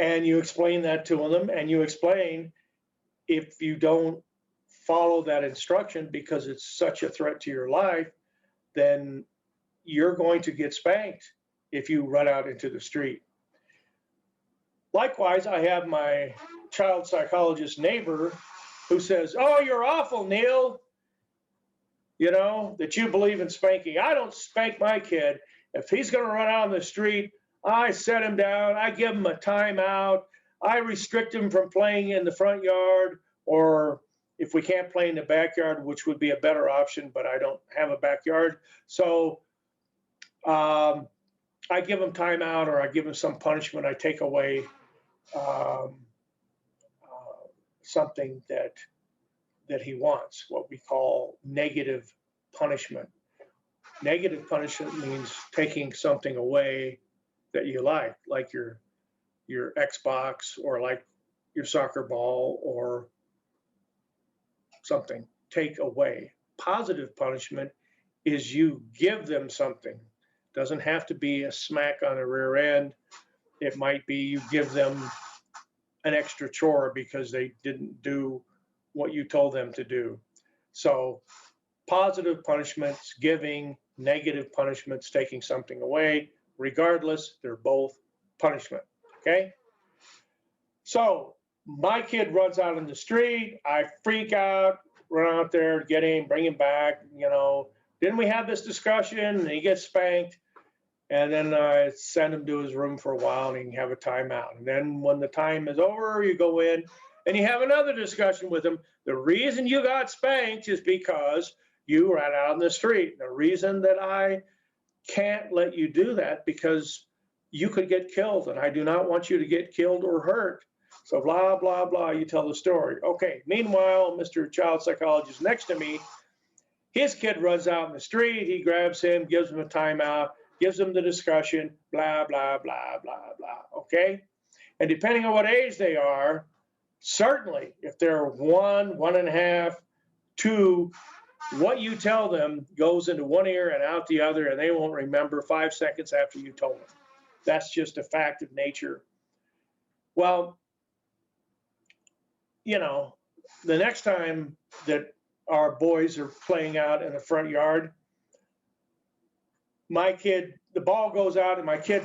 And you explain that to them, and you explain if you don't follow that instruction because it's such a threat to your life, then you're going to get spanked if you run out into the street. Likewise, I have my child psychologist neighbor who says, "Oh, you're awful, Neil, you know, that you believe in spanking. I don't spank my kid. If he's going to run out on the street, I set him down. I give him a timeout. I restrict him from playing in the front yard, or if we can't play in the backyard, which would be a better option, but I don't have a backyard. So I give him timeout, or I give him some punishment. I take away something that he wants, what we call negative punishment. Negative punishment means taking something away that you like your Xbox, or like your soccer ball, or something. Take away. Positive punishment is you give them something. Doesn't have to be a smack on the rear end. It might be you give them an extra chore because they didn't do what you told them to do. So positive punishments, giving; negative punishments, taking something away. Regardless, they're both punishment, okay? So my kid runs out in the street. I freak out, run out there, get him, bring him back. You know, didn't we have this discussion? And he gets spanked. And then I send him to his room for a while, and he can have a timeout. And then when the time is over, you go in and you have another discussion with him. The reason you got spanked is because you ran out in the street. The reason that I can't let you do that because you could get killed, and I do not want you to get killed or hurt. So blah, blah, blah, you tell the story. Okay, meanwhile, Mr. Child Psychologist next to me, his kid runs out in the street, he grabs him, gives him a timeout, gives him the discussion, blah, blah, blah, blah, blah, okay? And depending on what age they are, certainly if they're 1, 1.5, 2, what you tell them goes into one ear and out the other, and they won't remember 5 seconds after you told them. That's just a fact of nature. Well, you know, the next time that our boys are playing out in the front yard, my kid, the ball goes out and my kid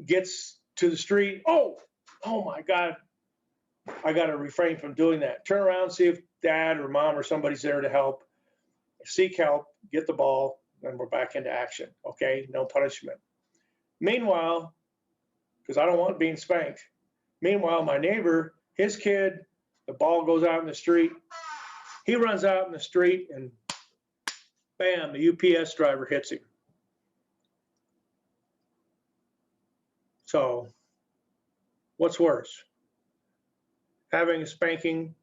gets to the street. Oh my God, I got to refrain from doing that. Turn around, see if dad or mom or somebody's there to help. Seek help, get the ball, and we're back into action. Okay, no punishment. Meanwhile, because I don't want being spanked. Meanwhile, my neighbor, his kid, the ball goes out in the street. He runs out in the street and bam, the UPS driver hits him. So what's worse? Having a spanking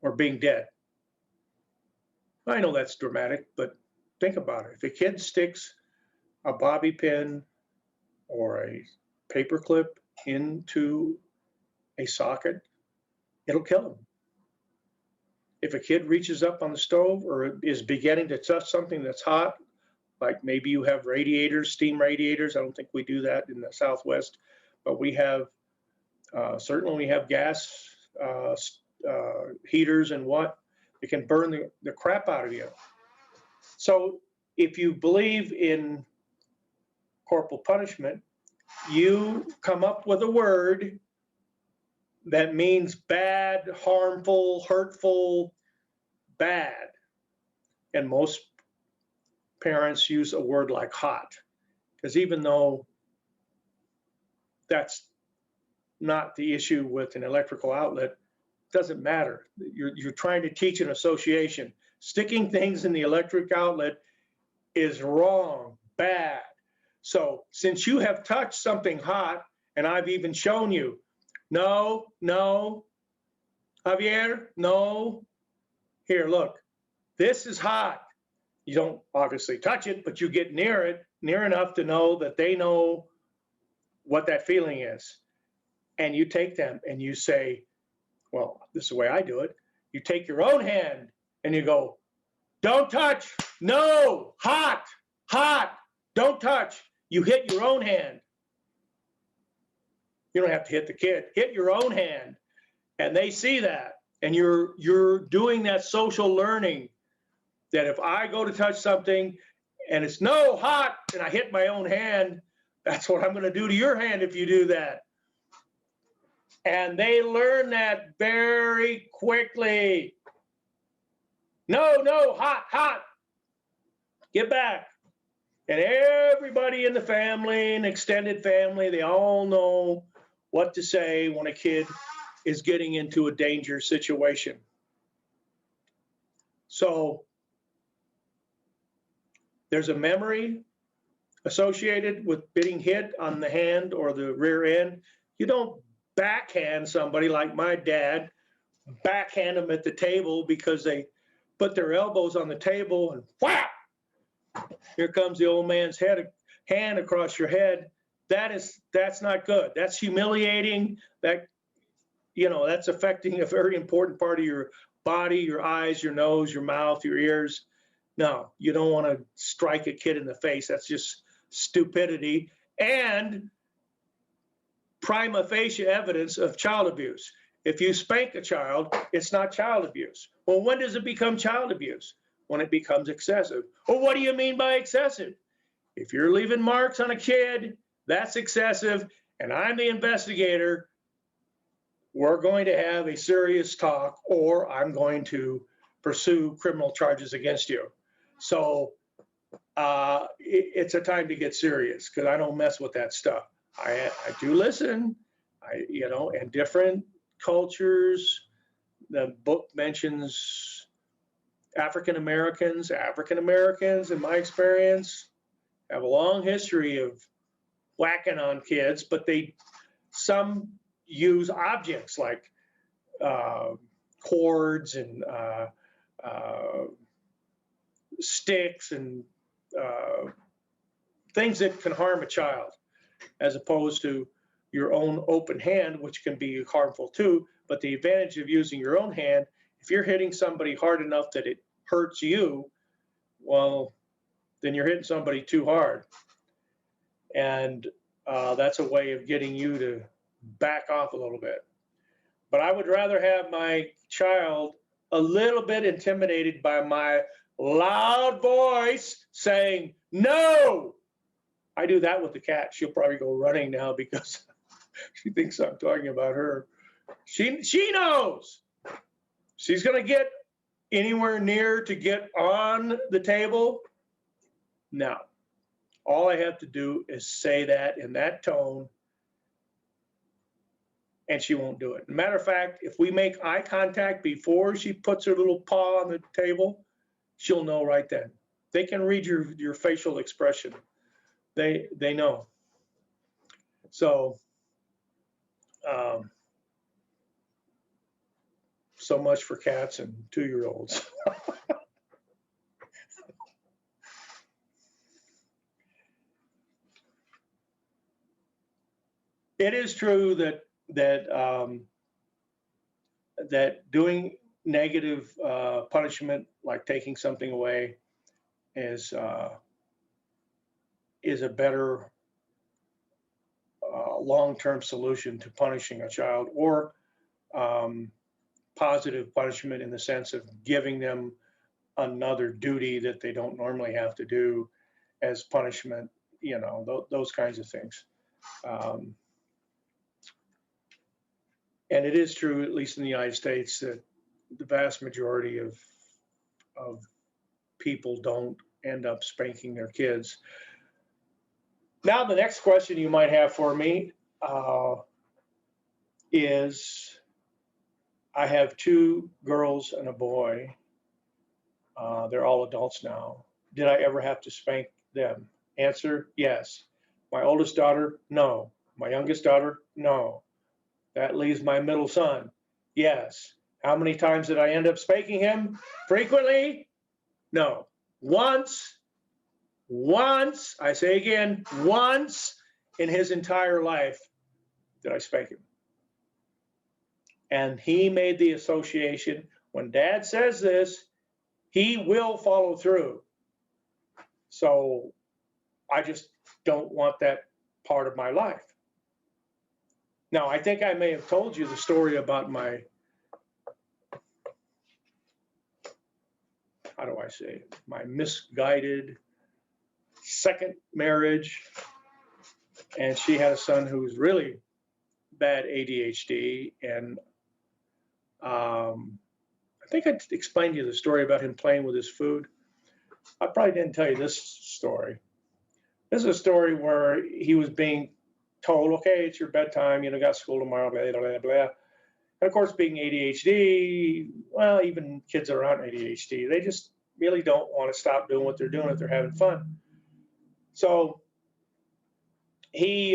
or being dead? I know that's dramatic, but think about it. If a kid sticks a bobby pin or a paper clip into a socket, it'll kill him. If a kid reaches up on the stove or is beginning to touch something that's hot, like maybe you have radiators, steam radiators. I don't think we do that in the Southwest, but we have, certainly we have gas heaters and what, it can burn the crap out of you. So if you believe in corporal punishment, you come up with a word that means bad, harmful, hurtful, bad. And most parents use a word like hot, because even though that's not the issue with an electrical outlet, doesn't matter. You're trying to teach an association. Sticking things in the electric outlet is wrong, bad. So since you have touched something hot, and I've even shown you, no, Javier, no. Here, look, this is hot. You don't obviously touch it, but you get near it, near enough to know that they know what that feeling is. And you take them and you say, well, this is the way I do it. You take your own hand and you go, don't touch, no, hot, hot, don't touch. You hit your own hand. You don't have to hit the kid, hit your own hand. And they see that. And you're doing that social learning that if I go to touch something and it's no, hot, and I hit my own hand, that's what I'm going to do to your hand if you do that. And they learn that very quickly. No, no, hot, hot. Get back. And everybody in the family and extended family, they all know what to say when a kid is getting into a danger situation. So there's a memory associated with being hit on the hand or the rear end. You don't backhand somebody like my dad, backhand them at the table because they put their elbows on the table and whap! Here comes the old man's hand across your head. That's not good. That's humiliating. That's affecting a very important part of your body, your eyes, your nose, your mouth, your ears. No, you don't want to strike a kid in the face. That's just stupidity and prima facie evidence of child abuse. If you spank a child, it's not child abuse. Well, when does it become child abuse? When it becomes excessive. Well, what do you mean by excessive? If you're leaving marks on a kid, that's excessive, and I'm the investigator, we're going to have a serious talk, or I'm going to pursue criminal charges against you. So it's a time to get serious because I don't mess with that stuff. I do listen, and different cultures. The book mentions African Americans, in my experience, have a long history of whacking on kids, but some use objects like cords and sticks and things that can harm a child, as opposed to your own open hand, which can be harmful too. But the advantage of using your own hand, if you're hitting somebody hard enough that it hurts you, well, then you're hitting somebody too hard. And that's a way of getting you to back off a little bit. But I would rather have my child a little bit intimidated by my loud voice saying, no. I do that with the cat. She'll probably go running now because she thinks I'm talking about her. She knows. She's going to get anywhere near to get on the table. No. All I have to do is say that in that tone, and she won't do it. Matter of fact, if we make eye contact before she puts her little paw on the table, she'll know right then. They can read your facial expression. They know. So, so much for cats and 2-year-olds. It is true that doing negative punishment, like taking something away, is a better long-term solution to punishing a child, or positive punishment in the sense of giving them another duty that they don't normally have to do as punishment, those kinds of things. And it is true, at least in the United States, that the vast majority of people don't end up spanking their kids. Now, the next question you might have for me is, I have 2 girls and a boy. They're all adults now. Did I ever have to spank them? Answer, yes. My oldest daughter, no. My youngest daughter, no. That leaves my middle son, yes. How many times did I end up spanking him? Frequently? No. once, I say again, once in his entire life did I spank him. And he made the association, when Dad says this, he will follow through. So I just don't want that part of my life. Now, I think I may have told you the story about my, how do I say it, my misguided second marriage. And she had a son who was really bad ADHD. And I think I explained to you the story about him playing with his food. I probably didn't tell you this story. This is a story where he was being told, okay, it's your bedtime, you know, got school tomorrow, blah, blah, blah, blah. And of course, being ADHD, well, even kids that are on ADHD, they just really don't want to stop doing what they're doing if they're having fun. So he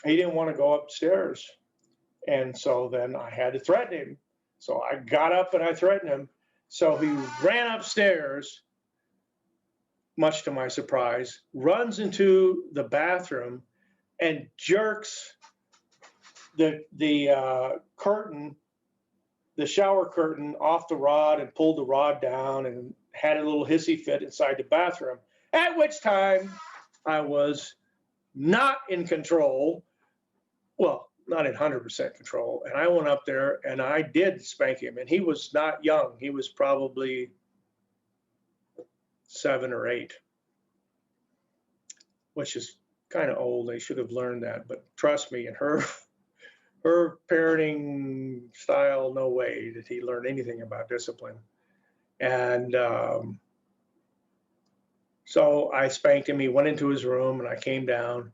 didn't want to go upstairs. And so then I had to threaten him. So I got up and I threatened him. So he ran upstairs, much to my surprise, runs into the bathroom and jerks the curtain, the shower curtain, off the rod and pulled the rod down and had a little hissy fit inside the bathroom. At which time I was not in control. Well, not in 100% control. And I went up there and I did spank him. And he was not young. He was probably 7 or 8, which is kind of old. They should have learned that. But trust me, in her parenting style, no way did he learn anything about discipline. And so I spanked him. He went into his room and I came down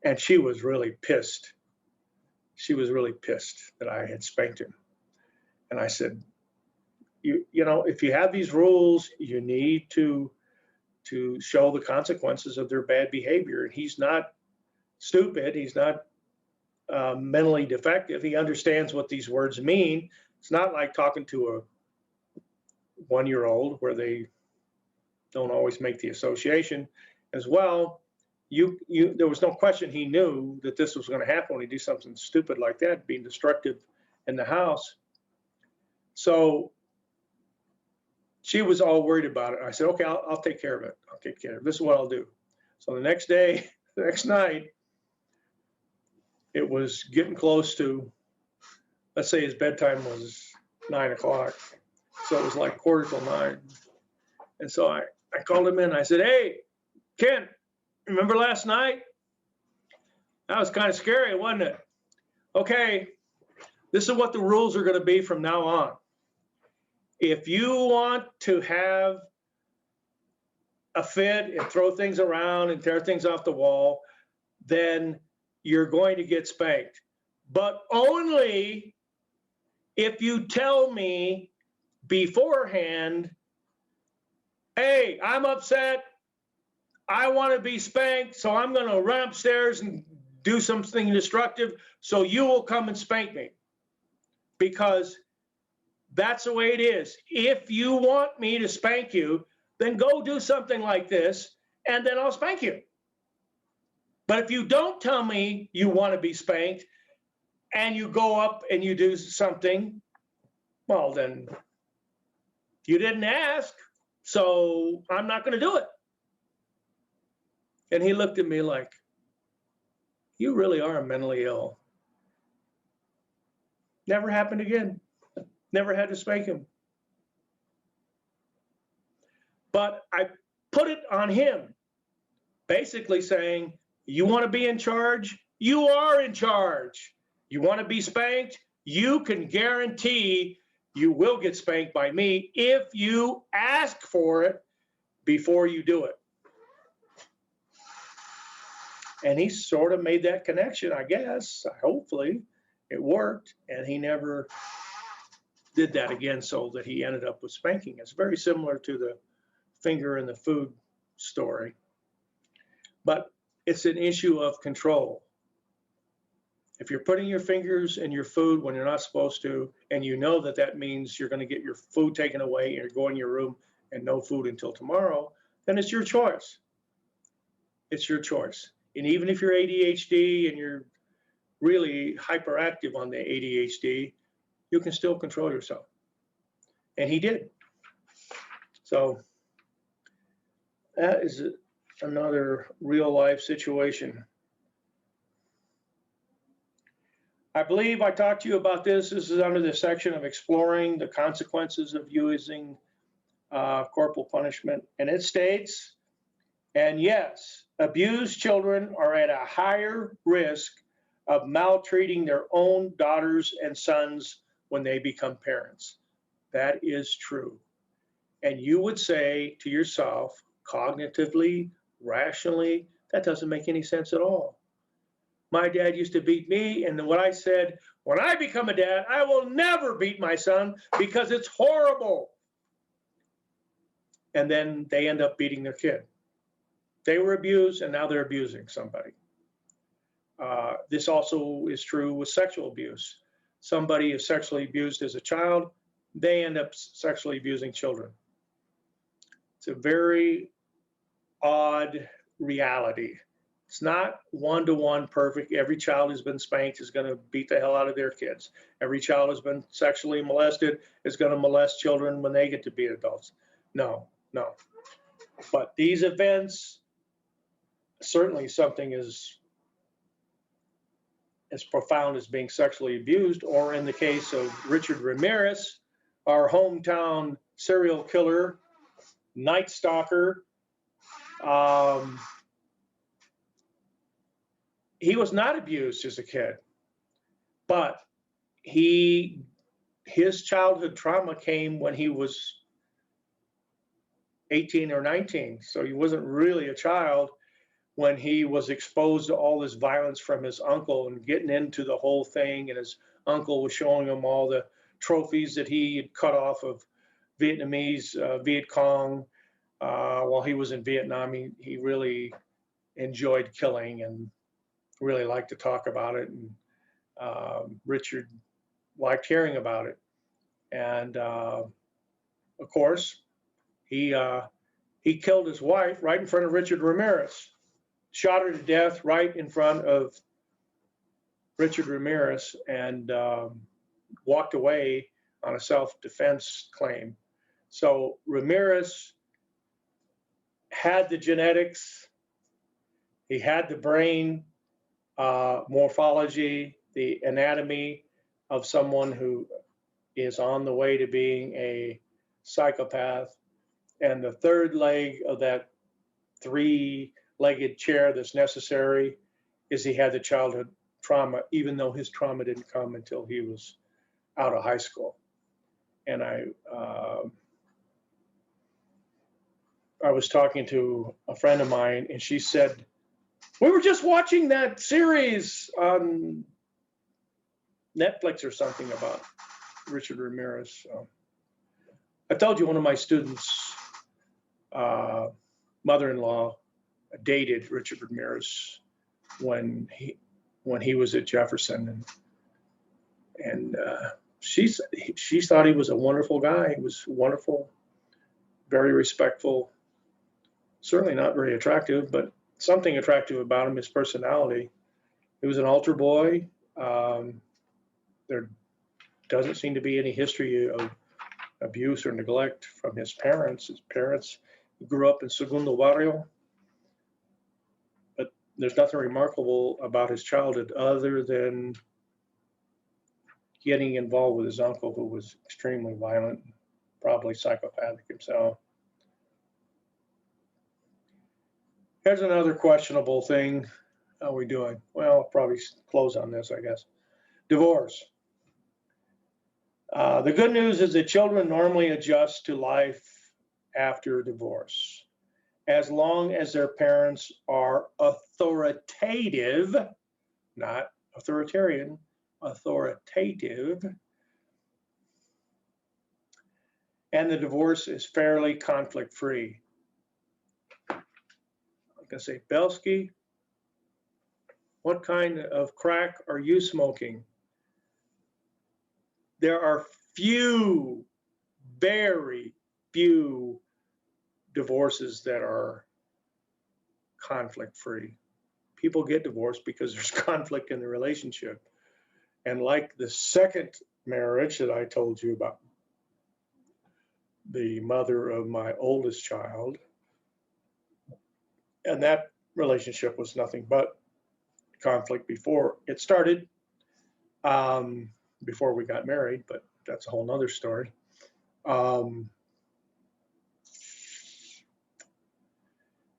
and she was really pissed. She was really pissed that I had spanked him. And I said, you know, if you have these rules, you need to show the consequences of their bad behavior. And he's not stupid. He's not mentally defective. He understands what these words mean. It's not like talking to a 1-year-old where they don't always make the association as well. There was no question he knew that this was going to happen when he do something stupid like that, being destructive in the house. So she was all worried about it. I said, okay, I'll take care of it. I'll take care of it. This is what I'll do. So the next day, the next night, it was getting close to, let's say his bedtime was 9 o'clock. So it was like 9:15. And so I called him in. I said, hey, Ken, remember last night? That was kind of scary, wasn't it? Okay, this is what the rules are going to be from now on. If you want to have a fit and throw things around and tear things off the wall, then you're going to get spanked. But only if you tell me beforehand, hey, I'm upset, I want to be spanked, so I'm going to run upstairs and do something destructive, so you will come and spank me. Because that's the way it is. If you want me to spank you, then go do something like this, and then I'll spank you. But if you don't tell me you want to be spanked, and you go up and you do something, well, then you didn't ask, so I'm not going to do it. And he looked at me like, you really are mentally ill. Never happened again. Never had to spank him. But I put it on him, basically saying, you want to be in charge? You are in charge. You want to be spanked? You can guarantee you will get spanked by me if you ask for it before you do it. And he sort of made that connection, I guess. Hopefully it worked. And he never did that again, so that he ended up with spanking. It's very similar to the finger in the food story. But it's an issue of control. If you're putting your fingers in your food when you're not supposed to, and you know that that means you're going to get your food taken away and you're going to your room and no food until tomorrow, then it's your choice. It's your choice. And even if you're ADHD and you're really hyperactive on the ADHD, you can still control yourself. And he did. So that is another real life situation. I believe I talked to you about this. This is under the section of exploring the consequences of using corporal punishment. And it states, and yes, abused children are at a higher risk of maltreating their own daughters and sons when they become parents. That is true. And you would say to yourself, cognitively, rationally, that doesn't make any sense at all. My dad used to beat me, and what I said, when I become a dad, I will never beat my son because it's horrible. And then they end up beating their kid. They were abused, and now they're abusing somebody. This also is true with sexual abuse. Somebody is sexually abused as a child, they end up sexually abusing children. It's a very odd reality. It's not one-to-one perfect. Every child who's been spanked is going to beat the hell out of their kids. Every child who's been sexually molested is going to molest children when they get to be adults. No, no. But these events, certainly something as profound as being sexually abused, or in the case of Richard Ramirez, our hometown serial killer, Night Stalker, he was not abused as a kid, but his childhood trauma came when he was 18 or 19. So he wasn't really a child when he was exposed to all this violence from his uncle and getting into the whole thing. And his uncle was showing him all the trophies that he had cut off of Vietnamese Viet Cong while he was in Vietnam. He really enjoyed killing and really liked to talk about it. And Richard liked hearing about it. And of course, he killed his wife right in front of Richard Ramirez, shot her to death right in front of Richard Ramirez, and walked away on a self-defense claim. So Ramirez had the genetics, he had the brain morphology, the anatomy of someone who is on the way to being a psychopath. And the third leg of that three-legged chair that's necessary is he had the childhood trauma, even though his trauma didn't come until he was out of high school. And I was talking to a friend of mine, and she said, we were just watching that series on Netflix or something about Richard Ramirez. So I told you one of my students' mother-in-law dated Richard Ramirez when he was at Jefferson, and she thought he was a wonderful guy. He was wonderful, very respectful, certainly not very attractive, but something attractive about him, his personality. He was an altar boy. There doesn't seem to be any history of abuse or neglect from his parents. His parents grew up in Segundo Barrio, but there's nothing remarkable about his childhood other than getting involved with his uncle, who was extremely violent, probably psychopathic himself. Here's another questionable thing. How are we doing? Well, I'll probably close on this, I guess. Divorce. The good news is that children normally adjust to life after divorce, as long as their parents are authoritative, not authoritarian, authoritative, and the divorce is fairly conflict-free. I'm going to say Belsky. What kind of crack are you smoking? There are few, very few divorces that are conflict free. People get divorced because there's conflict in the relationship. And like the second marriage that I told you about, the mother of my oldest child, and that relationship was nothing but conflict before it started, before we got married, but that's a whole nother story.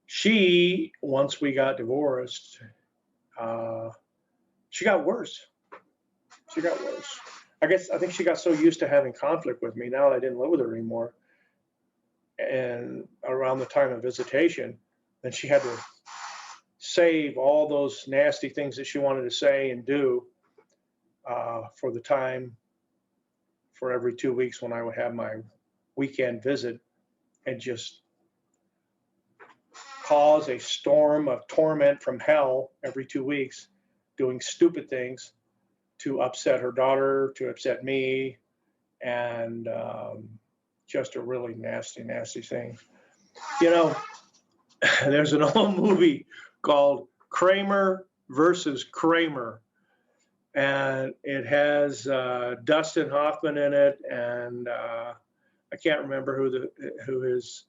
She, once we got divorced, she got worse. She got worse. I think she got so used to having conflict with me now that I didn't live with her anymore. And around the time of visitation, then she had to save all those nasty things that she wanted to say and do for the time for every 2 weeks when I would have my weekend visit, and just cause a storm of torment from hell every 2 weeks, doing stupid things to upset her daughter, to upset me, and just a really nasty, nasty thing. You know, there's an old movie called Kramer versus Kramer, and it has Dustin Hoffman in it, and I can't remember who his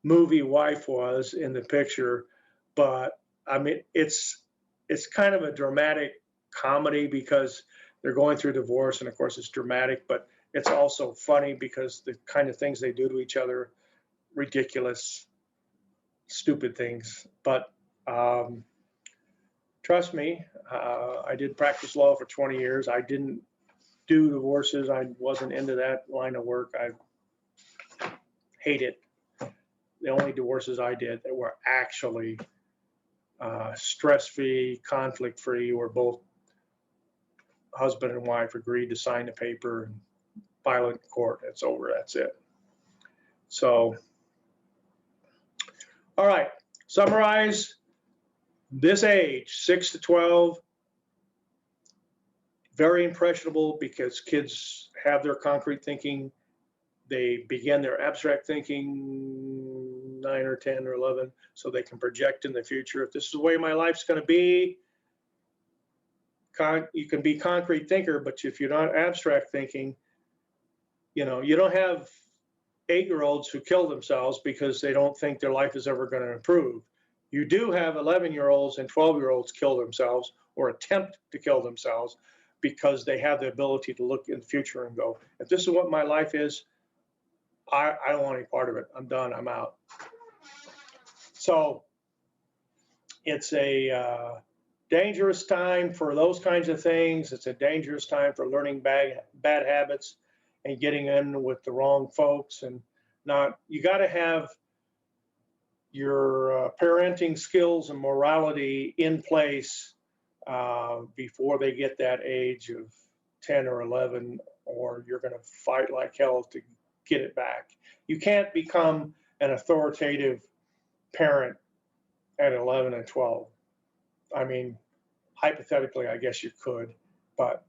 movie wife was in the picture, but I mean, it's kind of a dramatic comedy because they're going through divorce, and of course it's dramatic, but it's also funny because the kind of things they do to each other, ridiculous, stupid things. But trust me, I did practice law for 20 years. I didn't do divorces. I wasn't into that line of work. I hate it. The only divorces I did that were actually stress-free, conflict-free, where both husband and wife agreed to sign the paper and file it in court. It's over. That's it. So, all right. Summarize this age, 6 to 12, very impressionable because kids have their concrete thinking. They begin their abstract thinking 9 or 10 or 11, so they can project in the future. If this is the way my life's going to be, you can be concrete thinker, but if you're not abstract thinking, you know, you don't have 8-year-olds who kill themselves because they don't think their life is ever going to improve. You do have 11-year-olds and 12-year-olds kill themselves or attempt to kill themselves because they have the ability to look in the future and go, if this is what my life is, I don't want any part of it. I'm done. I'm out. So it's a dangerous time for those kinds of things. It's a dangerous time for learning bad habits and getting in with the wrong folks. And you got to have your parenting skills and morality in place before they get that age of 10 or 11, or you're going to fight like hell to get it back. You can't become an authoritative parent at 11 and 12. I mean, hypothetically, I guess you could, but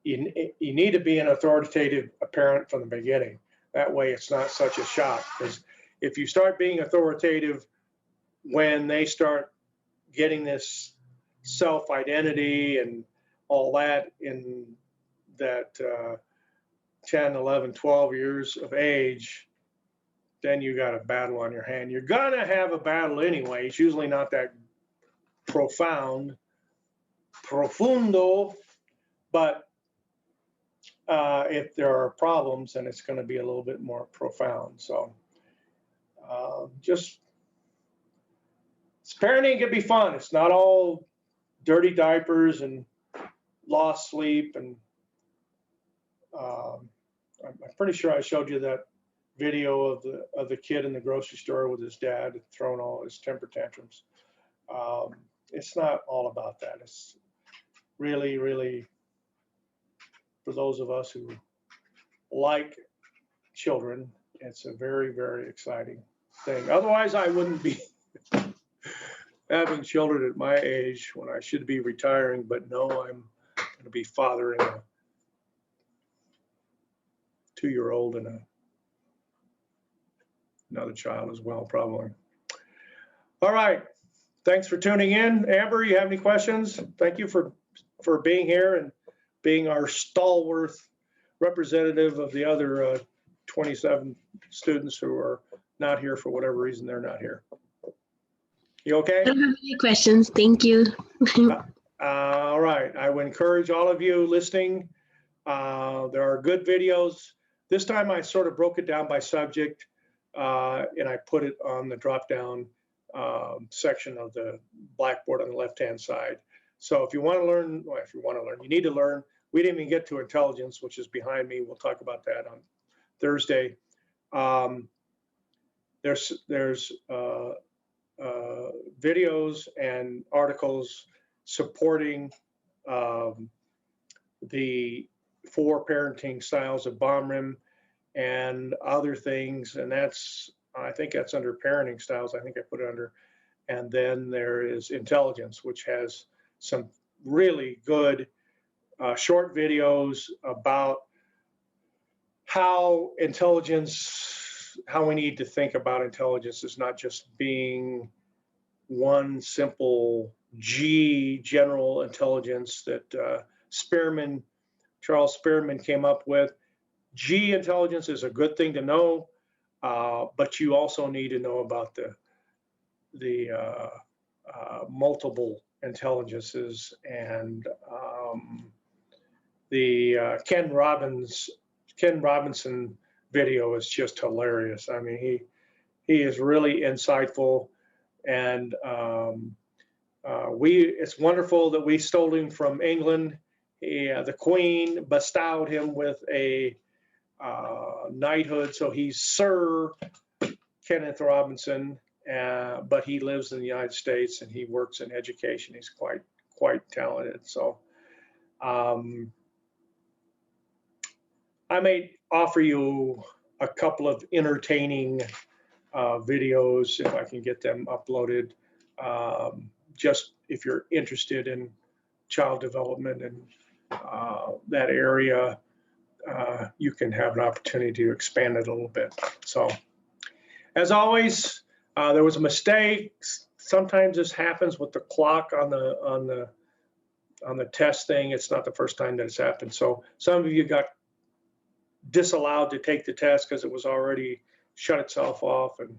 you need to be an authoritative parent from the beginning. That way it's not such a shock, because if you start being authoritative when they start getting this self-identity and all that in that 10, 11, 12 years of age, then you got a battle on your hand. You're going to have a battle anyway. It's usually not that profundo, but if there are problems, then it's going to be a little bit more profound. So parenting can be fun. It's not all dirty diapers and lost sleep. And I'm pretty sure I showed you that video of the kid in the grocery store with his dad throwing all his temper tantrums. It's not all about that. It's really, really, for those of us who like children, it's a very, very exciting thing. Otherwise, I wouldn't be having children at my age when I should be retiring, but no, I'm going to be fathering a 2-year-old and another child as well, probably. All right. Thanks for tuning in. Amber, you have any questions? Thank you for being here and being our stalwart representative of the other 27 students who are not here for whatever reason they're not here. You okay?
I don't have any questions. Thank you.
All right. I would encourage all of you listening. There are good videos. This time I sort of broke it down by subject and I put it on the drop-down section of the blackboard on the left-hand side. So if you want to learn, well, you need to learn. We didn't even get to intelligence, which is behind me. We'll talk about that on Thursday. There's videos and articles supporting the 4 parenting styles of Bomrim and other things, and I think that's under parenting styles. I think I put it under. And then there is intelligence, which has some really good short videos about how we need to think about intelligence is not just being one simple G, general intelligence, that Charles Spearman came up with. G intelligence is a good thing to know, but you also need to know about the multiple intelligences, and the Ken Robinson video is just hilarious. I mean, he is really insightful, and it's wonderful that we stole him from England. The Queen bestowed him with a knighthood, so he's Sir Kenneth Robinson, but he lives in the United States and he works in education. He's quite talented. So I may offer you a couple of entertaining videos if I can get them uploaded, just if you're interested in child development and that area. You can have an opportunity to expand it a little bit. So as always, there was a mistake. Sometimes this happens with the clock on the test thing. It's not the first time that it's happened. So some of you got disallowed to take the test because it was already shut itself off, and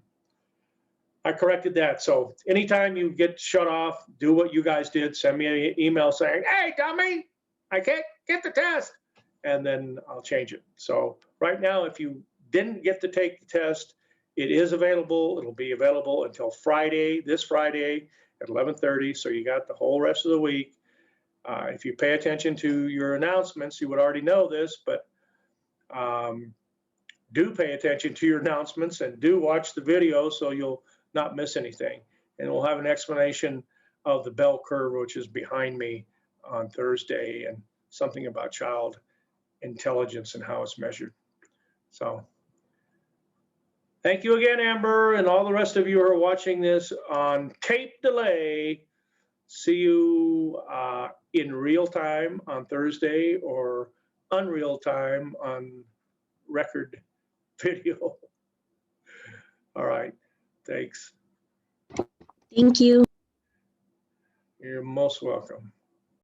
I corrected that. So anytime you get shut off, do what you guys did. Send me an email saying, "Hey, dummy, I can't get the test," and then I'll change it. So right now, if you didn't get to take the test, it is available. It'll be available until Friday, this Friday at 11:30. So you got the whole rest of the week. If you pay attention to your announcements, you would already know this, but do pay attention to your announcements and do watch the video so you'll not miss anything. And we'll have an explanation of the bell curve, which is behind me on Thursday, and something about child intelligence and how it's measured. So thank you again, Amber, and all the rest of you who are watching this on tape delay. See you in real time on Thursday, or unreal time on record video. All right, thanks.
Thank you.
You're most welcome.